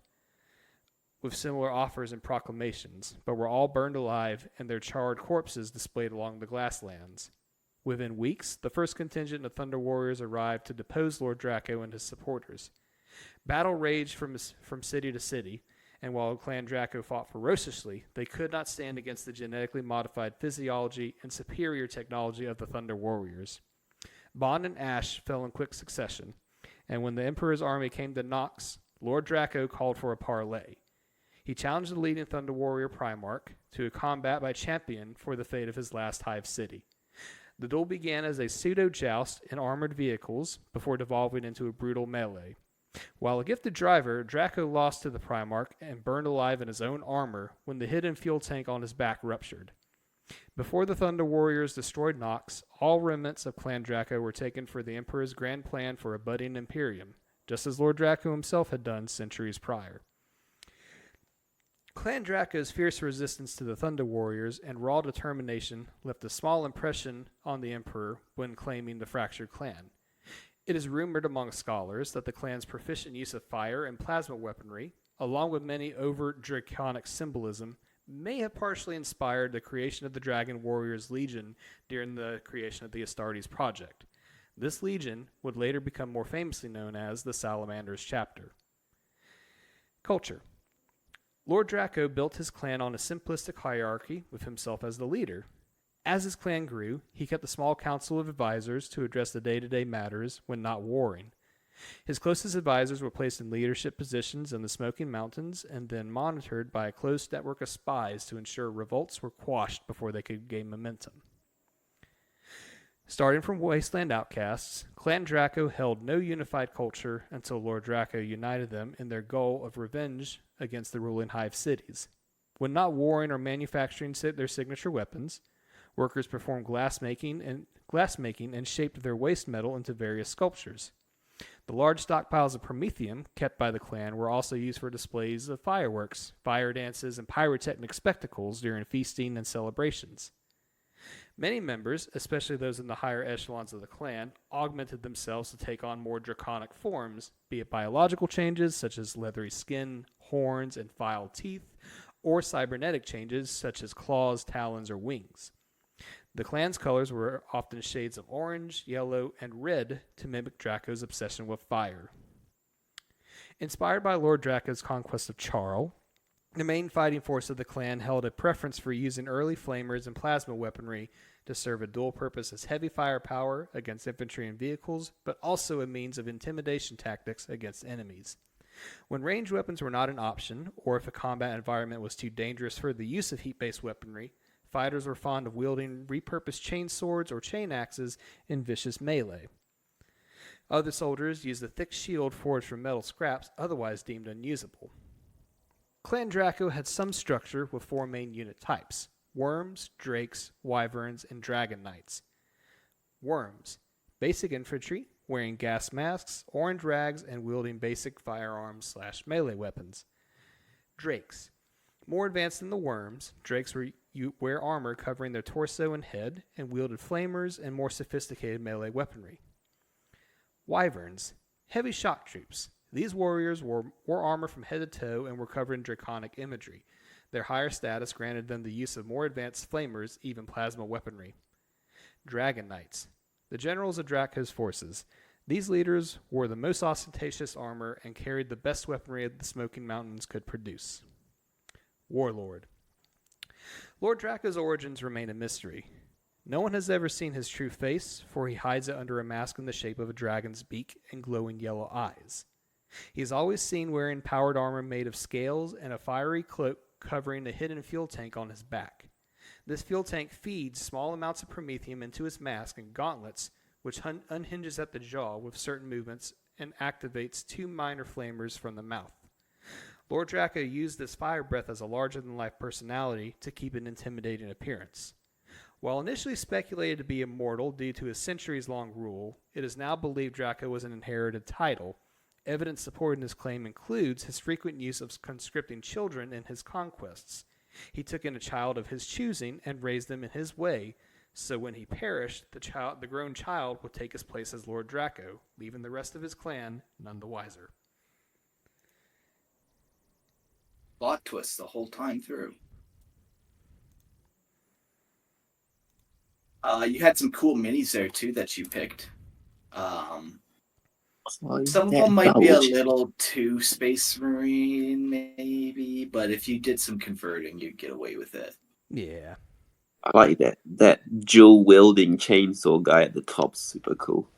[SPEAKER 2] with similar offers and proclamations, but were all burned alive and their charred corpses displayed along the Glasslands. Within weeks, the first contingent of Thunder Warriors arrived to depose Lord Draco and his supporters. Battle raged from city to city, and while Clan Draco fought ferociously, they could not stand against the genetically modified physiology and superior technology of the Thunder Warriors. Bond and Ash fell in quick succession, and when the Emperor's army came to Nox, Lord Draco called for a parley. He challenged the leading Thunder Warrior Primarch to a combat by champion for the fate of his last Hive city. The duel began as a pseudo-joust in armored vehicles before devolving into a brutal melee. While a gifted driver, Draco lost to the Primarch and burned alive in his own armor when the hidden fuel tank on his back ruptured. Before the Thunder Warriors destroyed Nox, all remnants of Clan Draco were taken for the Emperor's grand plan for a budding Imperium, just as Lord Draco himself had done centuries prior. Clan Draco's fierce resistance to the Thunder Warriors and raw determination left a small impression on the Emperor when claiming the fractured clan. It is rumored among scholars that the clan's proficient use of fire and plasma weaponry, along with many overt draconic symbolism, may have partially inspired the creation of the Dragon Warriors Legion during the creation of the Astartes Project. This legion would later become more famously known as the Salamanders Chapter. Culture. Lord Draco built his clan on a simplistic hierarchy with himself as the leader. As his clan grew, he kept a small council of advisors to address the day-to-day matters when not warring. His closest advisors were placed in leadership positions in the Smoking Mountains and then monitored by a close network of spies to ensure revolts were quashed before they could gain momentum. Starting from wasteland outcasts, Clan Draco held no unified culture until Lord Draco united them in their goal of revenge against the ruling Hive cities. When not warring or manufacturing their signature weapons, workers performed glassmaking and shaped their waste metal into various sculptures. The large stockpiles of promethium kept by the clan were also used for displays of fireworks, fire dances, and pyrotechnic spectacles during feasting and celebrations. Many members, especially those in the higher echelons of the clan, augmented themselves to take on more draconic forms, be it biological changes such as leathery skin, horns, and filed teeth, or cybernetic changes such as claws, talons, or wings. The clan's colors were often shades of orange, yellow, and red to mimic Draco's obsession with fire. Inspired by Lord Draco's conquest of Charl, The main fighting force of the clan held a preference for using early flamers and plasma weaponry to serve a dual purpose as heavy firepower against infantry and vehicles, but also a means of intimidation tactics against enemies. When ranged weapons were not an option, or if a combat environment was too dangerous for the use of heat-based weaponry, fighters were fond of wielding repurposed chain swords or chain axes in vicious melee. Other soldiers used a thick shield forged from metal scraps, otherwise deemed unusable. Clan Draco had some structure with 4 main unit types: Worms, Drakes, Wyverns, and Dragon Knights. Worms: basic infantry, wearing gas masks, orange rags, and wielding basic firearms/melee weapons. Drakes: more advanced than the Worms, Drakes wear armor covering their torso and head, and wielded flamers and more sophisticated melee weaponry. Wyverns: heavy shock troops. These warriors wore armor from head to toe and were covered in draconic imagery. Their higher status granted them the use of more advanced flamers, even plasma weaponry. Dragon Knights: the generals of Draco's forces. These leaders wore the most ostentatious armor and carried the best weaponry the Smoking Mountains could produce. Warlord: Lord Draco's origins remain a mystery. No one has ever seen his true face, for he hides it under a mask in the shape of a dragon's beak and glowing yellow eyes. He is always seen wearing powered armor made of scales and a fiery cloak covering a hidden fuel tank on his back. This fuel tank feeds small amounts of promethium into his mask and gauntlets, which unhinges at the jaw with certain movements and activates 2 minor flamers from the mouth. Lord Draco used this fire breath as a larger-than-life personality to keep an intimidating appearance. While initially speculated to be immortal due to his centuries-long rule, it is now believed Draco was an inherited title. Evidence supporting his claim includes his frequent use of conscripting children in his conquests. He took in a child of his choosing and raised them in his way, so when he perished, the grown child would take his place as Lord Draco, leaving the rest of his clan none the wiser.
[SPEAKER 1] Plot twist the whole time through. You had some cool minis there too that you picked. Some of them might be a little too Space Marine, maybe, but if you did some converting, you'd get away with it.
[SPEAKER 2] Yeah.
[SPEAKER 3] I like that dual wielding chainsaw guy at the top. Super cool.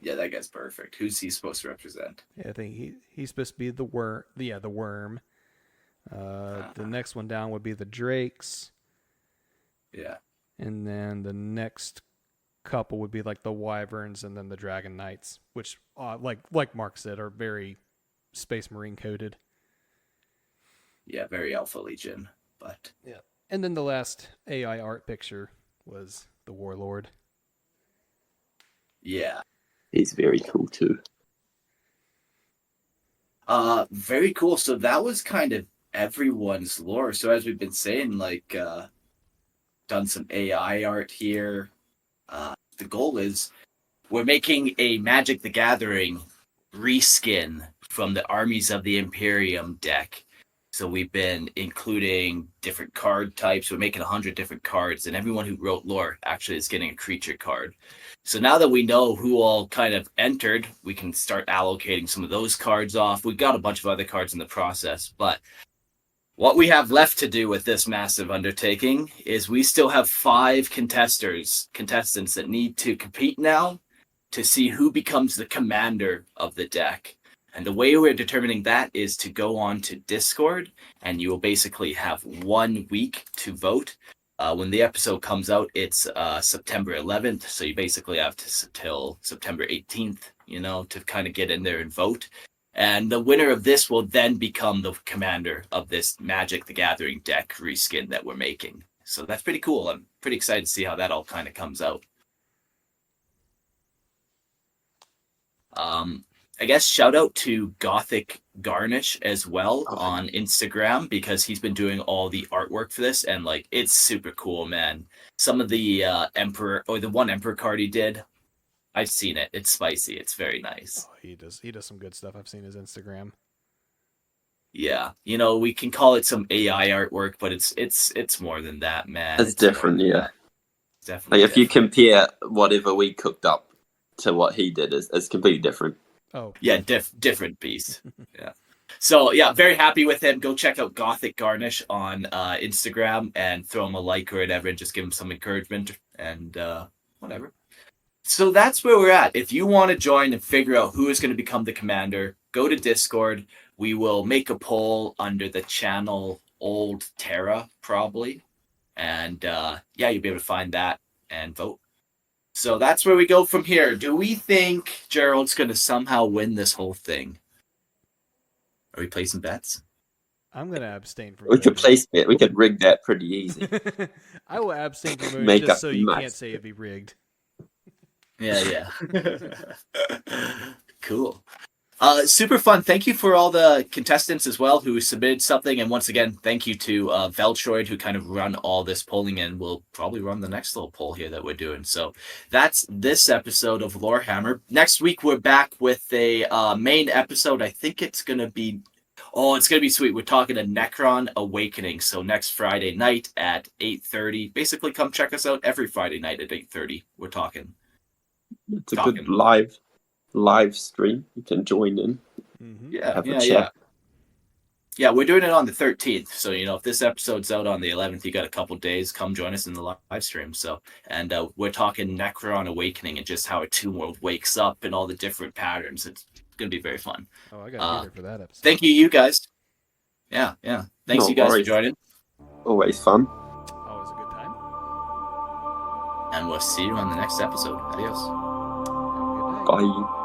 [SPEAKER 1] Yeah, that guy's perfect. Who's he supposed to represent?
[SPEAKER 2] Yeah, I think he's supposed to be the worm. Yeah, the worm. The next one down would be the Drakes.
[SPEAKER 1] Yeah.
[SPEAKER 2] And then the next couple would be like the Wyverns and then the Dragon Knights, which, like Mark said, are very Space Marine coded.
[SPEAKER 1] Yeah, very Alpha Legion, but
[SPEAKER 2] yeah. And then the last AI art picture was the Warlord.
[SPEAKER 1] Yeah,
[SPEAKER 3] he's very cool too.
[SPEAKER 1] Very cool. So that was kind of everyone's lore. So as we've been saying, like, done some AI art here. The goal is we're making a Magic the Gathering reskin from the Armies of the Imperium deck. So we've been including different card types. We're making 100 different cards, and everyone who wrote lore actually is getting a creature card. So now that we know who all kind of entered, we can start allocating some of those cards off. We've got a bunch of other cards in the process, but what we have left to do with this massive undertaking is we still have 5 contestants that need to compete now to see who becomes the commander of the deck. And the way we're determining that is to go on to Discord, and you will basically have 1 week to vote. When the episode comes out, it's September 11th, so you basically have till September 18th, to kind of get in there and vote. And the winner of this will then become the commander of this Magic the Gathering deck reskin that we're making. So that's pretty cool. I'm pretty excited to see how that all kind of comes out. I guess shout out to Gothic Garnish as well on Instagram, because he's been doing all the artwork for this, and like it's super cool, man. Some of the Emperor, or the one Emperor card he did, I've seen it. It's spicy. It's very nice.
[SPEAKER 2] Oh, he does some good stuff. I've seen his Instagram.
[SPEAKER 1] Yeah, we can call it some AI artwork, but it's more than that, man.
[SPEAKER 3] It's different, yeah.
[SPEAKER 1] It's definitely.
[SPEAKER 3] Like if you compare whatever we cooked up to what he did, it's completely different.
[SPEAKER 2] Oh
[SPEAKER 1] yeah, different beast. Yeah. So yeah, very happy with him. Go check out Gothic Garnish on Instagram and throw him a like or whatever, and just give him some encouragement and whatever. So that's where we're at. If you want to join and figure out who is going to become the commander, go to Discord. We will make a poll under the channel Old Terra, probably. And yeah, you'll be able to find that and vote. So that's where we go from here. Do we think Gerald's going to somehow win this whole thing? Are we placing bets?
[SPEAKER 2] I'm going to abstain from
[SPEAKER 3] We could
[SPEAKER 2] voting.
[SPEAKER 3] place it. We could rig that pretty easy.
[SPEAKER 2] I will abstain from voting
[SPEAKER 3] Make
[SPEAKER 2] just
[SPEAKER 3] up
[SPEAKER 2] so you
[SPEAKER 3] nice.
[SPEAKER 2] can't say it'd be rigged.
[SPEAKER 1] Yeah. Cool. Super fun. Thank you for all the contestants as well who submitted something. And once again, thank you to Veltroid who kind of run all this polling and will probably run the next little poll here that we're doing. So that's this episode of Lorehammer. Next week, we're back with a main episode. I think it's going to be... Oh, it's going to be sweet. We're talking a Necron Awakening. So next Friday night at 8:30. Basically, come check us out every Friday night at 8:30. We're talking.
[SPEAKER 3] It's a good live stream. You can join in.
[SPEAKER 2] Mm-hmm.
[SPEAKER 1] Yeah, we're doing it on the 13th. So, if this episode's out on the 11th, you got a couple days. Come join us in the live stream. So, and we're talking Necron Awakening and just how a Tomb World wakes up and all the different patterns. It's going to be very fun.
[SPEAKER 2] Oh, I got to be there for that episode.
[SPEAKER 1] Thank you guys. Yeah. Thanks,
[SPEAKER 3] No
[SPEAKER 1] you guys,
[SPEAKER 3] worries.
[SPEAKER 1] for joining.
[SPEAKER 3] Always fun.
[SPEAKER 2] Always a good time.
[SPEAKER 1] And we'll see you on the next episode. Adios.
[SPEAKER 2] Have a good night.
[SPEAKER 3] Bye.